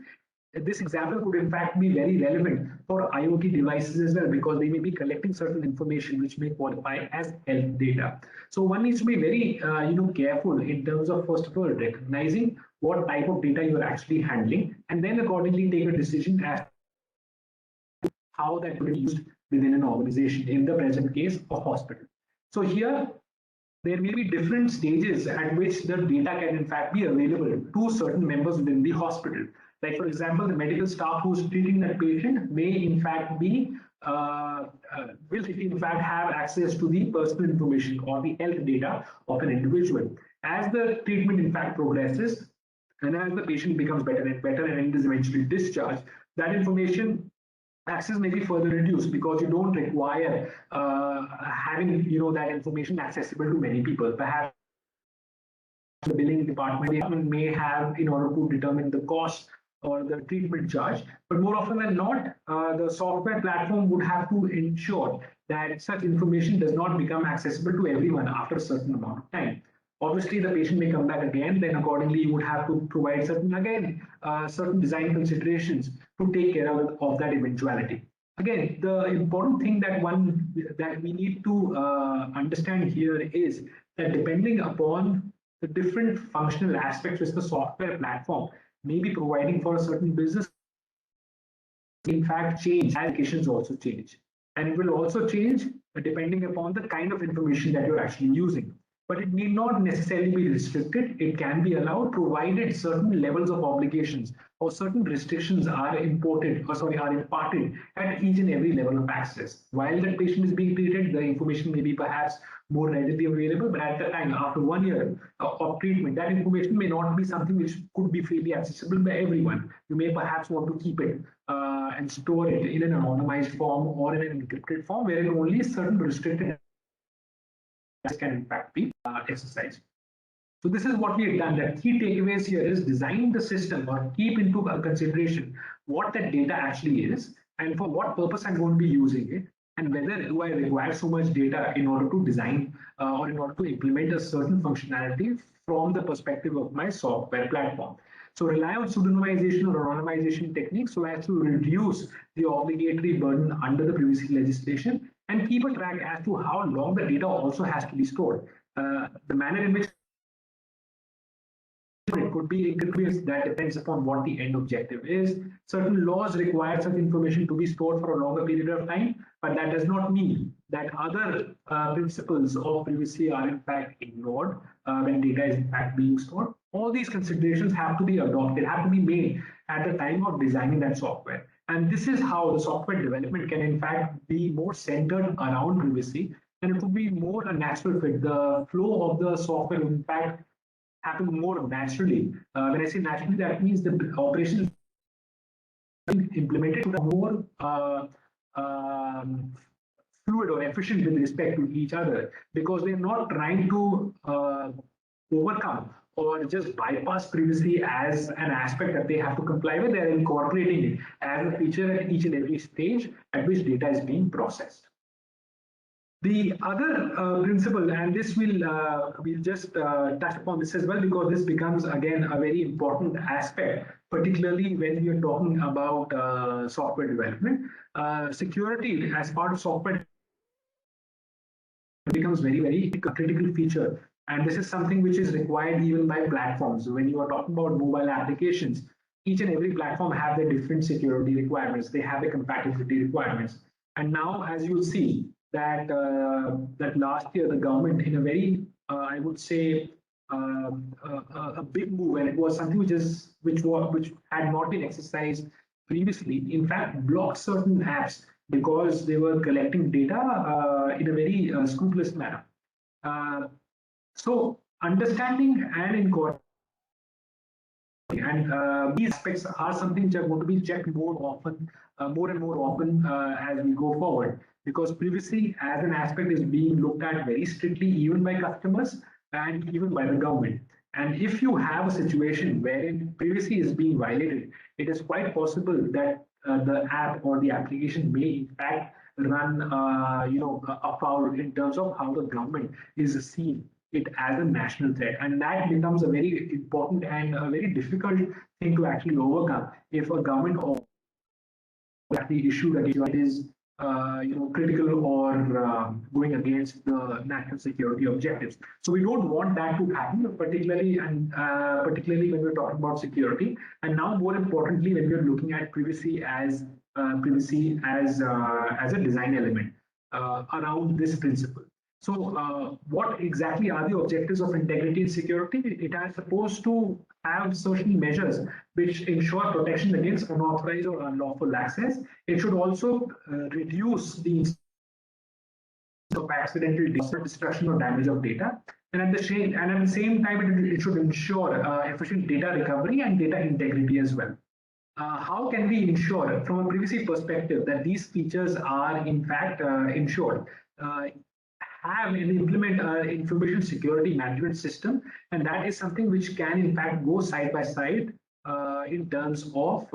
This example could in fact be very relevant for IoT devices as well, because they may be collecting certain information which may qualify as health data. So one needs to be very careful in terms of, first of all, recognizing what type of data you are actually handling, and then accordingly take a decision as to how that will be used within an organization, in the present case, a hospital. So here there may be different stages at which the data can in fact be available to certain members within the hospital. Like, for example, the medical staff who's treating that patient may in fact be will in fact have access to the personal information or the health data of an individual. As the treatment in fact progresses, and as the patient becomes better and better and is eventually discharged, that information access may be further reduced, because you don't require having that information accessible to many people. Perhaps the billing department may have, in order to determine the cost or the treatment charge, but more often than not, the software platform would have to ensure that such information does not become accessible to everyone after a certain amount of time. Obviously, the patient may come back again, then accordingly you would have to provide certain design considerations to take care of that eventuality. Again, the important thing that we need to understand here is that depending upon the different functional aspects which the software platform may be providing for a certain business, in fact change, applications also change. And it will also change depending upon the kind of information that you're actually using. But it need not necessarily be restricted. It can be allowed, provided certain levels of obligations or certain restrictions are imparted at each and every level of access. While that patient is being treated, the information may be perhaps more readily available, but at the time, after 1 year of treatment, that information may not be something which could be freely accessible by everyone. You may perhaps want to keep it and store it in an anonymized form or in an encrypted form, wherein only certain restricted can in fact be exercised. So this is what we have done. The key takeaways here is design the system or keep into consideration what that data actually is and for what purpose I'm going to be using it, and whether do I require so much data in order to design or in order to implement a certain functionality from the perspective of my software platform. So rely on pseudonymization or anonymization techniques so as to reduce the obligatory burden under the privacy legislation, and keep a track as to how long the data also has to be stored. The manner in which it could be increased, that depends upon what the end objective is. Certain laws require such information to be stored for a longer period of time, but that does not mean that other principles of privacy are in fact ignored when data is in fact being stored. All these considerations have to be adopted, have to be made at the time of designing that software. And this is how the software development can in fact be more centered around privacy, and it would be more a natural fit. The flow of the software will in fact happen more naturally. When I say naturally, that means the operations implemented more fluid or efficient with respect to each other, because they're not trying to overcome or just bypass privacy as an aspect that they have to comply with. They're incorporating it as a feature at each and every stage at which data is being processed. The other principle, and this we'll just touch upon this as well, because this becomes again a very important aspect particularly when we are talking about software development. Security as part of software becomes very, very critical feature. And this is something which is required even by platforms. When you are talking about mobile applications, each and every platform have their different security requirements. They have the compatibility requirements. And now, as you'll see, that that last year the government, in a very, I would say, a big move, and it was something which had not been exercised previously. In fact, blocked certain apps because they were collecting data in a very scrupulous manner. So understanding and incorporating these aspects are something which are going to be checked more and more often as we go forward, because privacy as an aspect is being looked at very strictly, even by customers and even by the government. And if you have a situation wherein privacy is being violated, it is quite possible that the app or the application may in fact run afoul in terms of how the government is seen it as a national threat. And that becomes a very important and a very difficult thing to actually overcome if a government or the issue that is critical or going against the national security objectives. So we don't want that to happen, particularly when we're talking about security. And now, more importantly, when we're looking at privacy as a design element around this principle. So what exactly are the objectives of integrity and security? It is supposed to have certain measures which ensure protection against unauthorized or unlawful access. It should also reduce the of accidental destruction or damage of data. And at the same time, it should ensure efficient data recovery and data integrity as well. How can we ensure, from a privacy perspective, that these features are in fact ensured? Have and implement an information security management system, and that is something which can in fact go side by side in terms of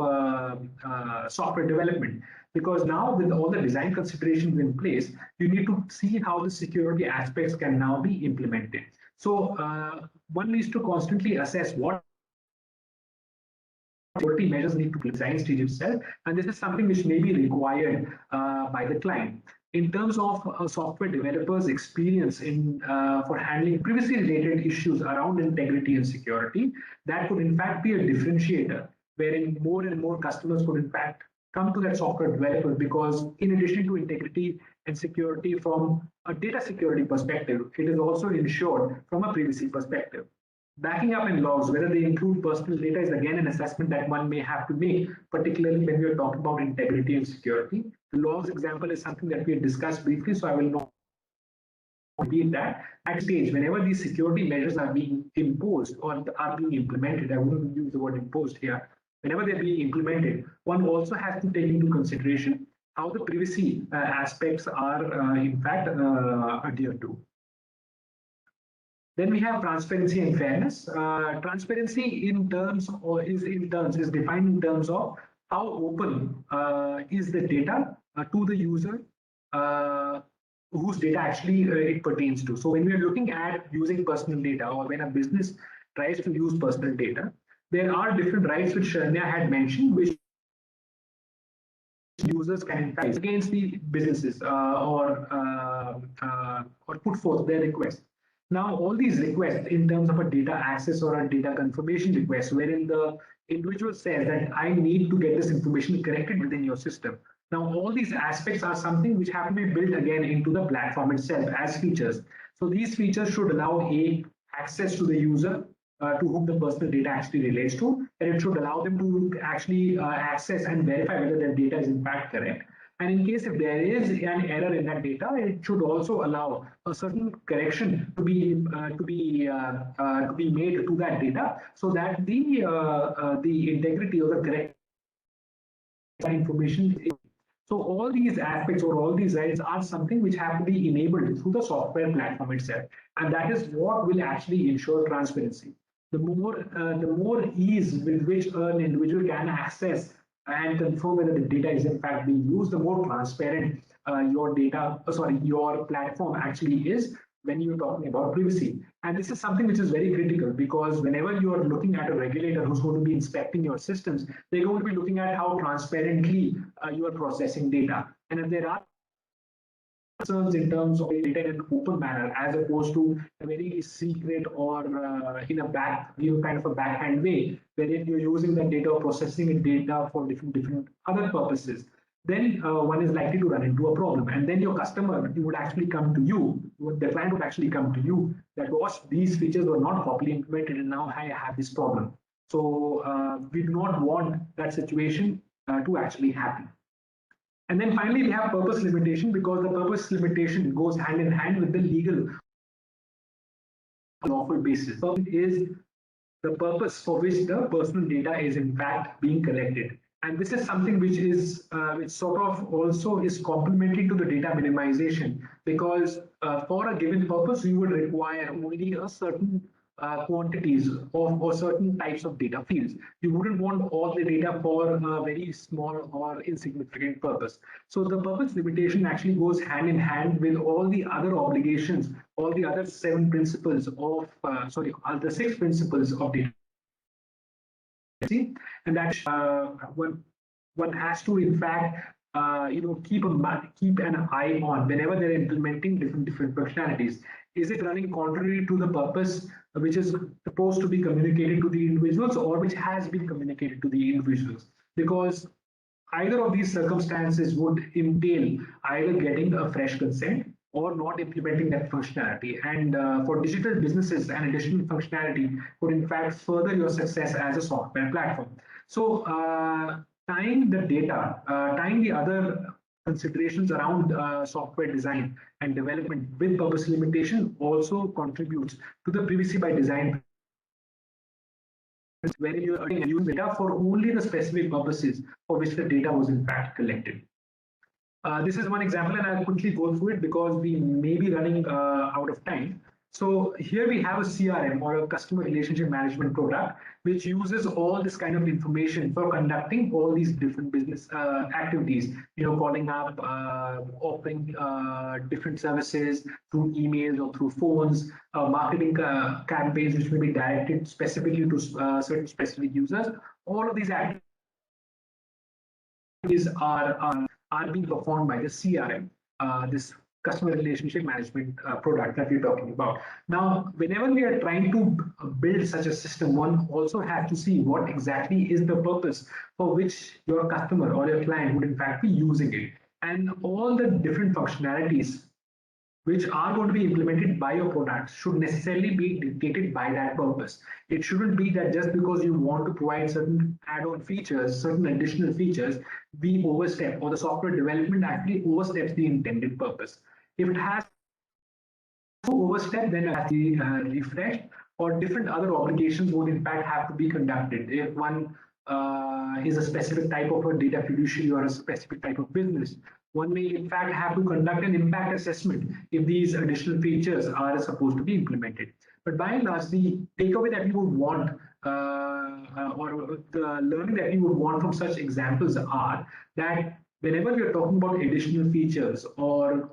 software development. Because now, with all the design considerations in place, you need to see how the security aspects can now be implemented. So one needs to constantly assess what security measures need to be design stage itself, and this is something which may be required by the client. In terms of software developers' experience in for handling privacy-related issues around integrity and security, that could in fact be a differentiator, wherein more and more customers could in fact come to that software developer, because in addition to integrity and security from a data security perspective, it is also ensured from a privacy perspective. Backing up and logs, whether they include personal data, is again an assessment that one may have to make, particularly when we are talking about integrity and security. The logs example is something that we have discussed briefly, so I will not repeat that. At stage, whenever these security measures are being imposed or are being implemented, I wouldn't use the word imposed here, whenever they're being implemented, one also has to take into consideration how the privacy aspects are in fact adhered to. Then we have transparency and fairness. Transparency in terms is defined in terms of how open is the data to the user whose data actually it pertains to. So when we are looking at using personal data, or when a business tries to use personal data, there are different rights which Sharanya had mentioned, which users can in fact against the businesses or put forth their requests. Now, all these requests in terms of a data access or a data confirmation request, wherein the individual says that I need to get this information corrected within your system. Now, all these aspects are something which have to be built again into the platform itself as features. So these features should allow access to the user to whom the personal data actually relates to, and it should allow them to actually access and verify whether their data is in fact correct. And in case if there is an error in that data, it should also allow a certain correction to be made to that data, so that the integrity or the correct information is. So all these aspects or all these rights are something which have to be enabled through the software platform itself, and that is what will actually ensure transparency. The more ease with which an individual can access and confirm whether the data is in fact being used, the more transparent your platform actually is when you're talking about privacy. And this is something which is very critical because whenever you are looking at a regulator who's going to be inspecting your systems, they're going to be looking at how transparently you are processing data. And if there are concerns in terms of data in an open manner, as opposed to a very secret or in a kind of a backhand way, wherein you're using the data or processing data for different other purposes, then one is likely to run into a problem. And then your customer would actually come to you, the client would actually come to you that, boss, these features were not properly implemented and now I have this problem. So we do not want that situation to actually happen. And then finally, we have purpose limitation, because the purpose limitation goes hand in hand with the legal lawful basis. Purpose is the purpose for which the personal data is in fact being collected. And this is something which is which sort of also is complementary to the data minimization, because for a given purpose, you would require only a certain quantities or certain types of data fields. You wouldn't want all the data for a very small or insignificant purpose. So the purpose limitation actually goes hand in hand with all the other obligations, all the other 7 principles of, the 6 principles of data. And that one has to, in fact, keep an eye on whenever they're implementing different functionalities. Is it running contrary to the purpose which is supposed to be communicated to the individuals, or which has been communicated to the individuals? Because either of these circumstances would entail either getting a fresh consent or not implementing that functionality. And for digital businesses, an additional functionality could in fact further your success as a software platform. So tying the data, tying the other considerations around software design and development with purpose limitation also contributes to the privacy by design, where you are using data for only the specific purposes for which the data was in fact collected. This is one example, and I'll quickly go through it because we may be running out of time. So here we have a CRM, or a customer relationship management product, which uses all this kind of information for conducting all these different business activities, calling up, offering different services through emails or through phones, marketing campaigns which may be directed specifically to certain specific users. All of these activities are being performed by the CRM, this customer relationship management product that we're talking about. Now, whenever we are trying to build such a system, one also has to see what exactly is the purpose for which your customer or your client would in fact be using it. And all the different functionalities which are going to be implemented by your products should necessarily be dictated by that purpose. It shouldn't be that just because you want to provide certain add-on features, certain additional features, we overstep, or the software development actually oversteps the intended purpose. If it has to overstep, then it has to be refreshed, or different other obligations would in fact have to be conducted. If one is a specific type of a data fiduciary or a specific type of business, one may in fact have to conduct an impact assessment if these additional features are supposed to be implemented. But by and large, the takeaway that we would want, or the learning that we would want from such examples are that whenever we are talking about additional features or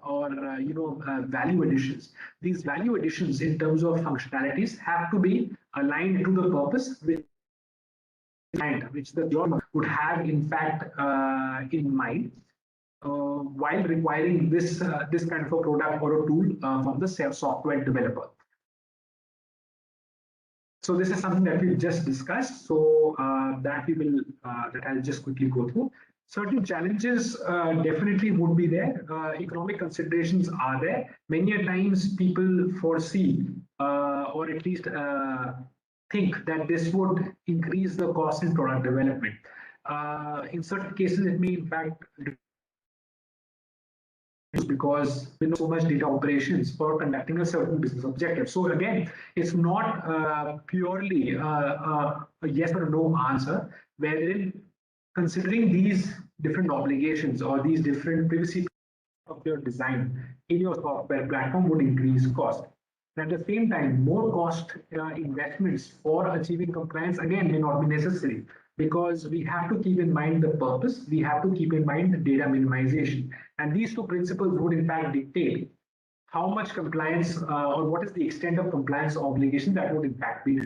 value additions, these value additions in terms of functionalities have to be aligned to the purpose which the customer would have in fact in mind, while requiring this kind of a product or a tool from the software developer. So this is something that we've just discussed. So that I'll just quickly go through. Certain challenges definitely would be there. Economic considerations are there. Many a times people foresee or at least think that this would increase the cost in product development. In certain cases, it may in fact because with so much data operations for conducting a certain business objective. So again, it's not purely a yes or no answer, wherein considering these different obligations or these different privacy of your design in your software platform would increase cost. And at the same time, more cost investments for achieving compliance again may not be necessary, because we have to keep in mind the purpose, we have to keep in mind the data minimization. And these two principles would in fact dictate how much compliance or what is the extent of compliance obligation that would impact be.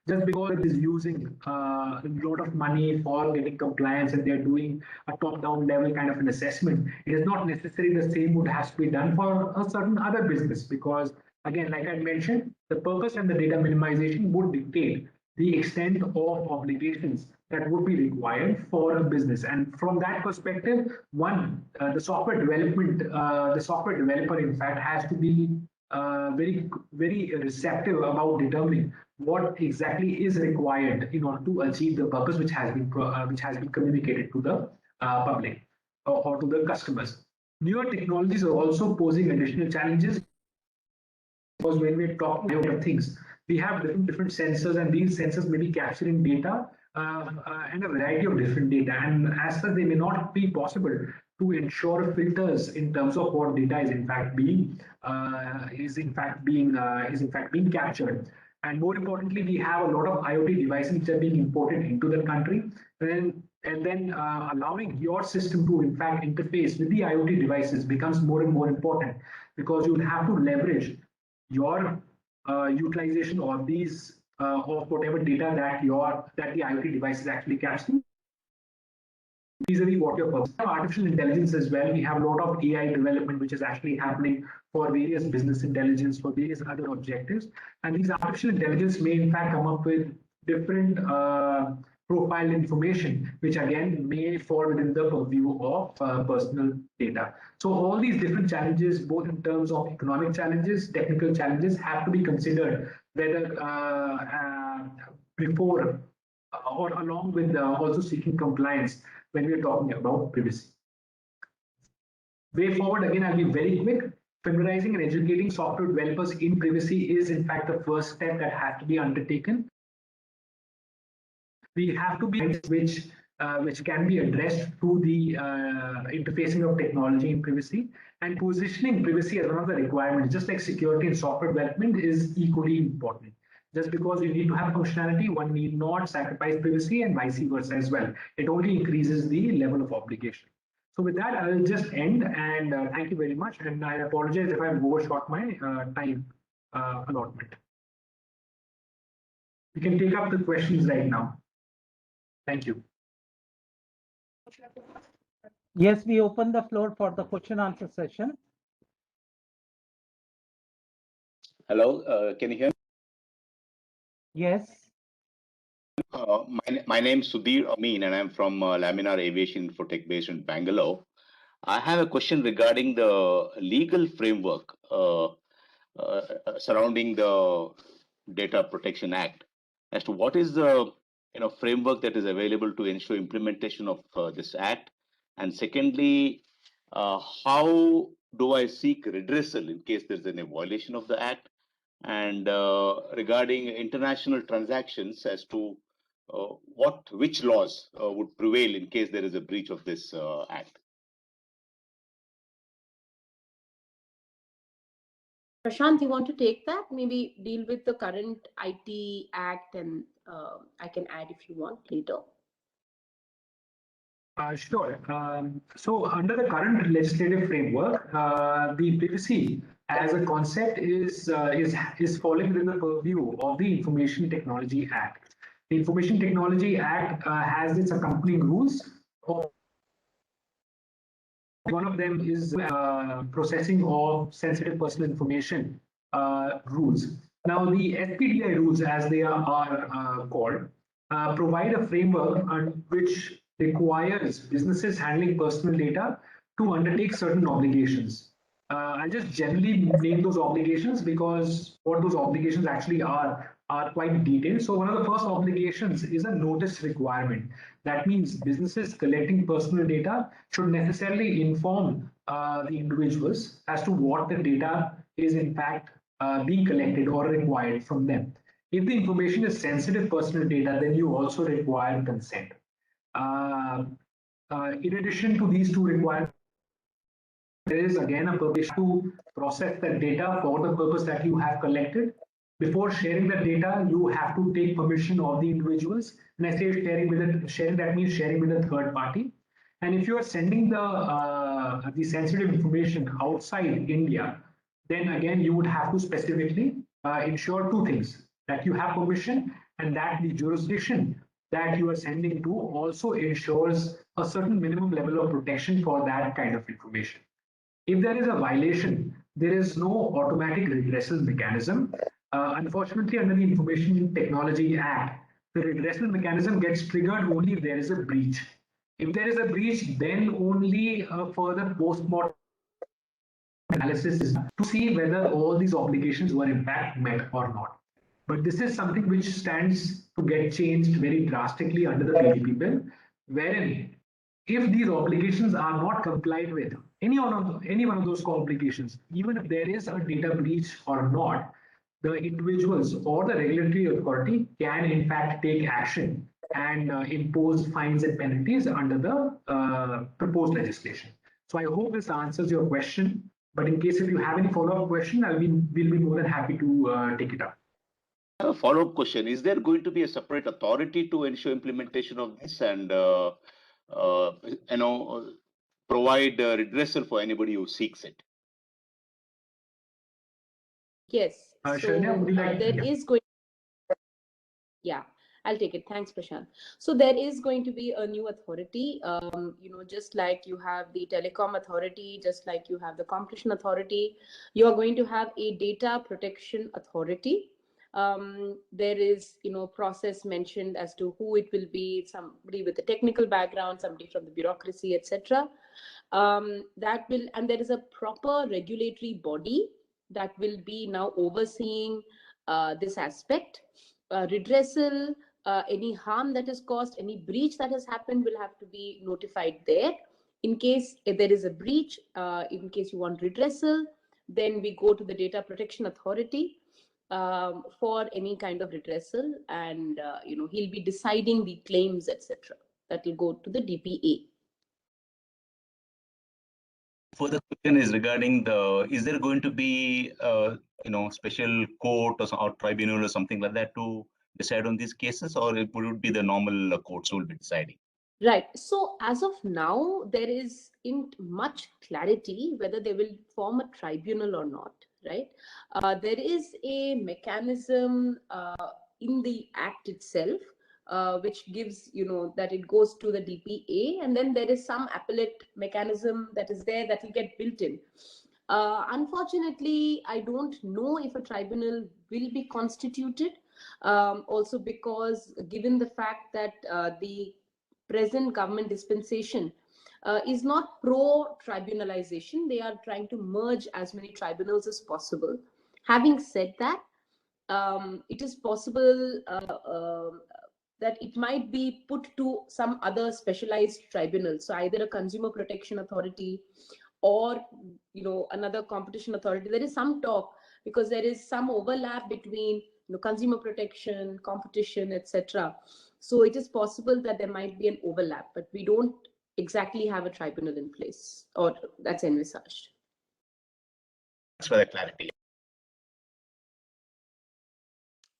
Just because it is using a lot of money for getting compliance and they're doing a top-down level kind of an assessment, it is not necessarily the same would has to be done for a certain other business, because again, like I mentioned, the purpose and the data minimization would dictate the extent of obligations that would be required for a business. And from that perspective, the software developer, in fact, has to be very receptive about determining what exactly is required in order to achieve the purpose which has been communicated to the public or to the customers. Newer technologies are also posing additional challenges, because when we're talking about things, we have different sensors, and these sensors may be capturing data and a variety of different data, and as such they may not be possible to ensure filters in terms of what data is in fact being captured. And more importantly, we have a lot of IoT devices which are being imported into the country, and then allowing your system to in fact interface with the IoT devices becomes more and more important, because you will have to leverage your utilization of these of whatever data that the IoT device is actually capturing. Easily what your purpose. Artificial intelligence as well. We have a lot of AI development which is actually happening for various business intelligence, for various other objectives. And these artificial intelligence may in fact come up with different profile information, which again may fall within the purview of personal data. So all these different challenges, both in terms of economic challenges, technical challenges, have to be considered whether before or along with also seeking compliance when we are talking about privacy. Way forward, again, I'll be very quick. Familiarizing and educating software developers in privacy is in fact the first step that has to be undertaken. We have to be which can be addressed through the interfacing of technology in privacy, and positioning privacy as one of the requirements, just like security and software development is equally important. Just because you need to have functionality, one need not sacrifice privacy, and vice versa as well. It only increases the level of obligation. So with that, I will just end, and thank you very much. And I apologize if I've overshot my time allotment. We can take up the questions right now. Thank you. Yes, we open the floor for the question answer session. Hello, can you hear me? Yes. My name is Sudhir Amin, and I'm from Laminar Aviation Infotech based in Bangalore. I have a question regarding the legal framework surrounding the Data Protection Act, as to what is the framework that is available to ensure implementation of this act, and secondly, how do I seek redressal in case there's any violation of the act, and regarding international transactions, as to which laws would prevail in case there is a breach of this act. Prashant, you want to take that? Maybe deal with the current IT Act, and I can add if you want later. Sure. So under the current legislative framework, the privacy as a concept is falling within the purview of the Information Technology Act. The Information Technology Act has its accompanying rules. One of them is processing of sensitive personal information rules. Now, the SPDI rules, as they are called, provide a framework which requires businesses handling personal data to undertake certain obligations. I'll just generally name those obligations, because what those obligations actually are quite detailed. So one of the first obligations is a notice requirement. That means businesses collecting personal data should necessarily inform the individuals as to what the data is in fact being collected or required from them. If the information is sensitive personal data, then you also require consent. In addition to these two requirements, there is again a purpose to process that data for the purpose that you have collected. Before sharing that data, you have to take permission of the individuals. And I say sharing, that means sharing with a third party. And if you are sending the sensitive information outside India, then again you would have to specifically ensure two things: that you have permission and that the jurisdiction that you are sending to also ensures a certain minimum level of protection for that kind of information. If there is a violation, there is no automatic redressal mechanism. Unfortunately, under the Information Technology Act, the redressal mechanism gets triggered only if there is a breach. If there is a breach, then only a further post-mortem analysis is to see whether all these obligations were in fact met or not. But this is something which stands to get changed very drastically under the PDP bill, wherein if these obligations are not complied with, any one of those obligations, even if there is a data breach or not, the individuals or the regulatory authority can in fact take action and impose fines and penalties under the proposed legislation. So I hope this answers your question. But in case if you have any follow-up question, we'll be more than happy to take it up. I have a follow-up question. Is there going to be a separate authority to ensure implementation of this and provide redressal for anybody who seeks it? Yes. Sharanya, would you like? There is going. Yeah, I'll take it. Thanks, Prashant. So there is going to be a new authority. Just like you have the telecom authority, just like you have the competition authority, you are going to have a data protection authority. There is, process mentioned as to who it will be, somebody with a technical background, somebody from the bureaucracy, etc. And there is a proper regulatory body that will be now overseeing this aspect. Redressal, any harm that is caused, any breach that has happened will have to be notified there. In case if there is a breach, in case you want redressal, then we go to the Data Protection Authority for any kind of redressal, and he'll be deciding the claims, etc. That will go to the DPA. Further question is regarding is there going to be special court or tribunal or something like that to decide on these cases, or it would be the normal courts who will be deciding? Right. So as of now, there isn't much clarity whether they will form a tribunal or not. Right. There is a mechanism in the Act itself, which gives, that it goes to the DPA, and then there is some appellate mechanism that is there that will get built in. Unfortunately, I don't know if a tribunal will be constituted, also because given the fact that the present government dispensation is not pro-tribunalization. They are trying to merge as many tribunals as possible. Having said that, it is possible that it might be put to some other specialized tribunal. So either a consumer protection authority or another competition authority. There is some talk because there is some overlap between consumer protection, competition, etc. So it is possible that there might be an overlap, but we don't exactly have a tribunal in place, or that's envisaged. Thanks for the clarity.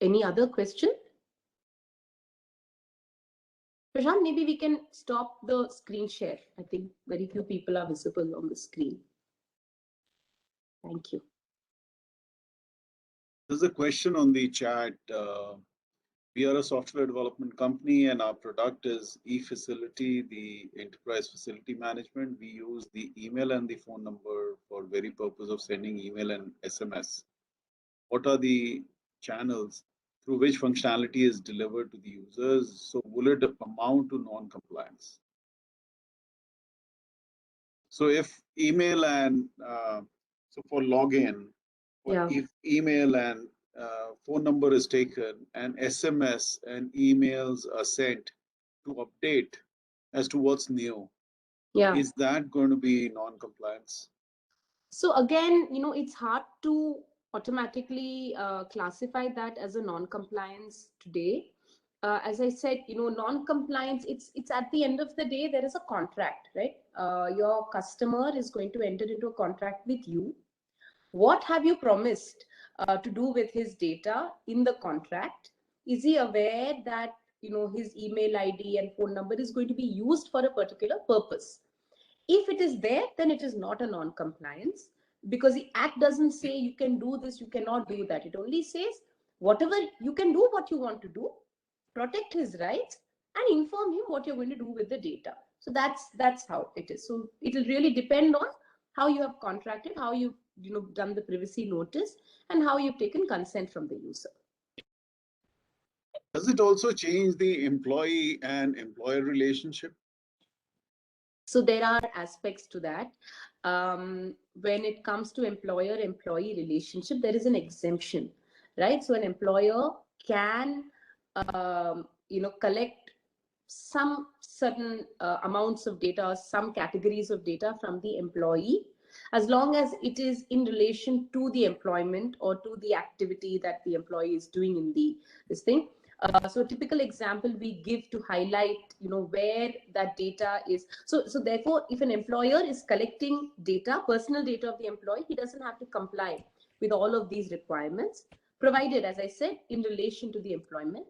Any other question? Prashant, maybe we can stop the screen share. I think very few people are visible on the screen. Thank you. There's a question on the chat. We are a software development company and our product is e-facility, the enterprise facility management. We use the email and the phone number for very purpose of sending email and SMS. What are the channels through which functionality is delivered to the users? So will it amount to non-compliance? So if email and so for login, if email and phone number is taken and SMS and emails are sent to update as to what's new, is that going to be non-compliance? So again, it's hard to automatically classify that as a non-compliance today. As I said, non-compliance, it's at the end of the day, there is a contract, right? Your customer is going to enter into a contract with you. What have you promised to do with his data in the contract? Is he aware that his email ID and phone number is going to be used for a particular purpose. If it is there, then it is not a non-compliance, because the act doesn't say you can do this, you cannot do that. It only says whatever you can do, what you want to do, protect his rights, and inform him what you're going to do with the data. So that's how it is. So it will really depend on how you have contracted, how you've done the privacy notice, and how you've taken consent from the user. Does it also change the employee and employer relationship? So there are aspects to that. When it comes to employer-employee relationship, there is an exemption, right? So an employer can, collect some certain amounts of data, some categories of data from the employee, as long as it is in relation to the employment or to the activity that the employee is doing in this thing. So a typical example we give to highlight, where that data is. So therefore, if an employer is collecting data, personal data of the employee, he doesn't have to comply with all of these requirements, provided, as I said, in relation to the employment.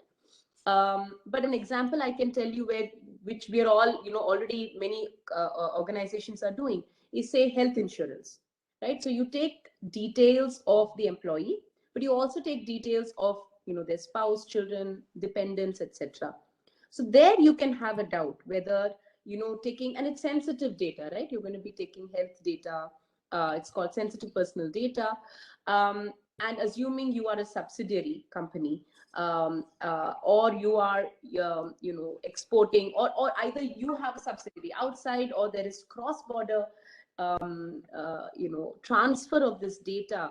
But an example I can tell you which we are all, already many organizations are doing, is say health insurance, right? So you take details of the employee, but you also take details of their spouse, children, dependents, etc. So there you can have a doubt whether taking, and it's sensitive data, right? You're going to be taking health data. It's called sensitive personal data, and assuming you are a subsidiary company, or you are exporting, or either you have a subsidiary outside, or there is cross-border transfer of this data,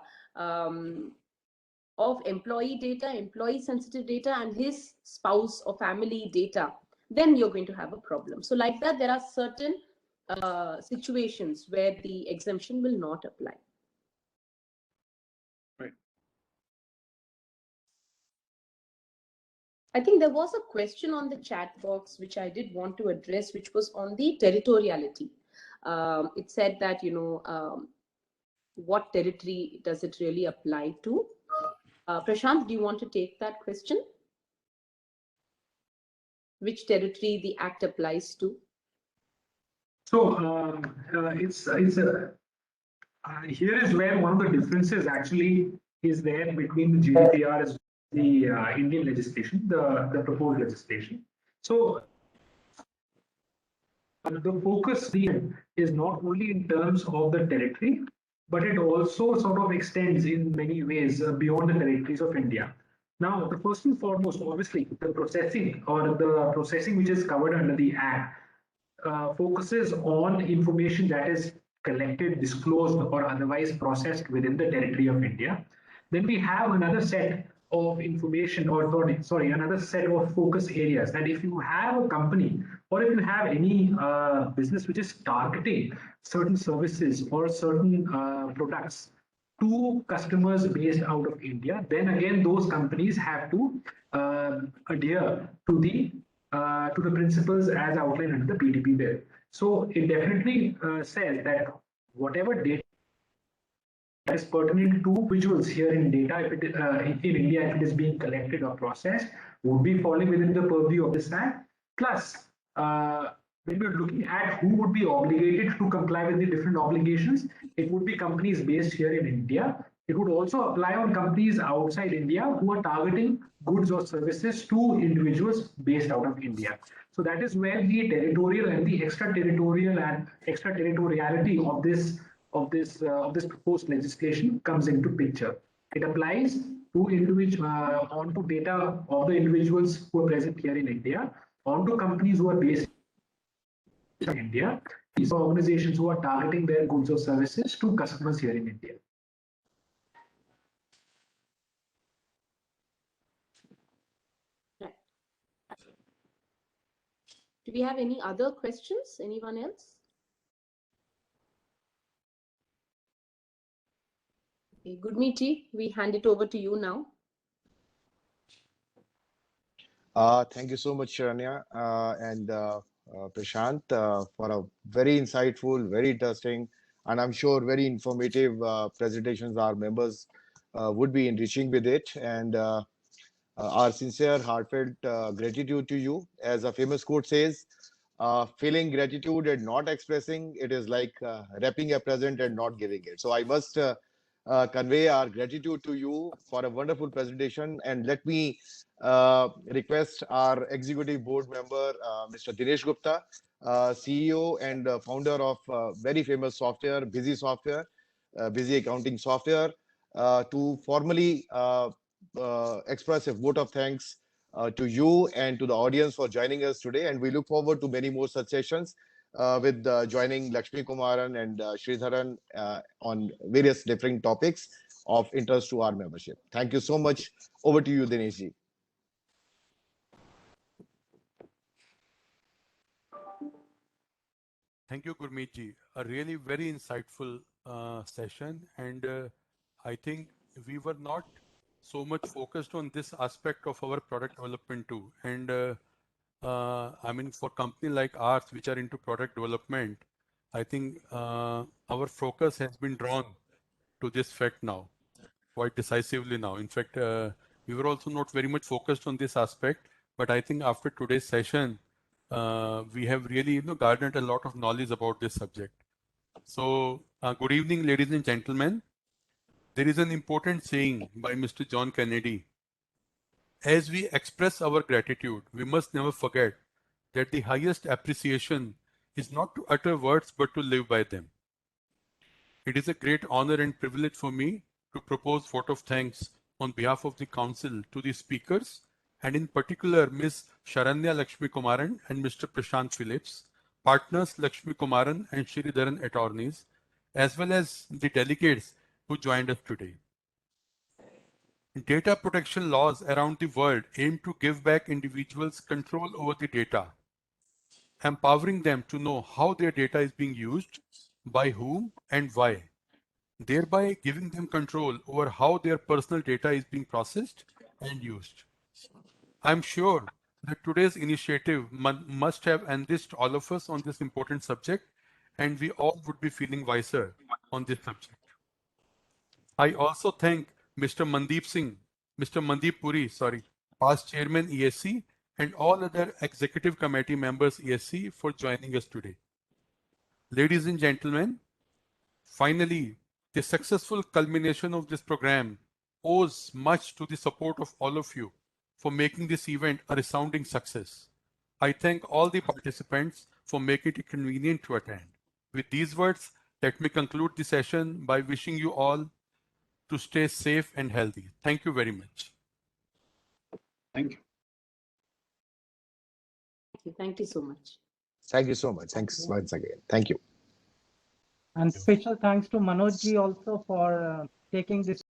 of employee data, employee sensitive data, and his spouse or family data, then you're going to have a problem. So like that, there are certain situations where the exemption will not apply. Right. I think there was a question on the chat box which I did want to address, which was on the territoriality. It said that, what territory does it really apply to? Prashant, do you want to take that question? Which territory the act applies to? So here is where one of the differences actually is there between the GDPR as the Indian legislation, the proposed legislation. So the focus is not only in terms of the territory, but it also sort of extends in many ways beyond the territories of India. Now, the first and foremost, obviously, the processing which is covered under the Act focuses on information that is collected, disclosed, or otherwise processed within the territory of India. Then we have another set of information, or another set of focus areas, that if you have a company or if you have any business which is targeting certain services or certain products to customers based out of India, then again those companies have to adhere to the principles as outlined under the PDP there. So it definitely says that whatever data is pertinent to individuals here in data, if it, in India, if it is being collected or processed, would be falling within the purview of this Act. Plus, when we're looking at who would be obligated to comply with the different obligations, it would be companies based here in India. It would also apply on companies outside India who are targeting goods or services to individuals based out of India. So that is where the territorial and the extraterritorial and extraterritoriality of this proposed legislation comes into picture. It applies to onto data of the individuals who are present here in India, onto companies who are based in India, these are organizations who are targeting their goods or services to customers here in India. Do we have any other questions? Anyone else? Okay, Gurmeet, we hand it over to you now. Thank you so much, Sharanya and Prashant, for a very insightful, very interesting, and I'm sure very informative presentations. Our members would be enriching with it. And our sincere, heartfelt gratitude to you. As a famous quote says, feeling gratitude and not expressing it is like wrapping a present and not giving it. So I must convey our gratitude to you for a wonderful presentation. And let me request our executive board member, Mr. Dinesh Gupta, CEO and founder of very famous software, Busy Software, Busy Accounting Software, to formally express a vote of thanks to you and to the audience for joining us today. And we look forward to many more such sessions with joining Lakshmi Kumaran and Sridharan on various different topics of interest to our membership. Thank you so much. Over to you, Dinesh ji. Thank you, Gurmeet ji. A really very insightful session. And I think we were not so much focused on this aspect of our product development too. And I mean, for company like ours, which are into product development, I think our focus has been drawn to this fact now, quite decisively now. In fact, we were also not very much focused on this aspect, but I think after today's session, we have really garnered a lot of knowledge about this subject. So, good evening, ladies and gentlemen. There is an important saying by Mr. John Kennedy. As we express our gratitude, we must never forget that the highest appreciation is not to utter words but to live by them. It is a great honor and privilege for me to propose vote of thanks on behalf of the Council to the speakers, and in particular Ms. Sharanya Lakshmi Kumaran and Mr. Prashant Phillips, partners Lakshmi Kumaran and Sridharan attorneys, as well as the delegates who joined us today. Data protection laws around the world aim to give back individuals control over the data, empowering them to know how their data is being used, by whom, and why, thereby giving them control over how their personal data is being processed and used. I'm sure that today's initiative must have enriched all of us on this important subject, and we all would be feeling wiser on this subject. I also thank Mr. Mandeep Puri, past chairman ESC, and all other executive committee members ESC for joining us today. Ladies and gentlemen, finally, the successful culmination of this program owes much to the support of all of you for making this event a resounding success. I thank all the participants for making it convenient to attend. With these words, let me conclude the session by wishing you all to stay safe and healthy. Thank you very much. Thank you. Thank you so much. Thank you so much. Thanks once again. Thank you. And special thanks to Manoj ji also for taking this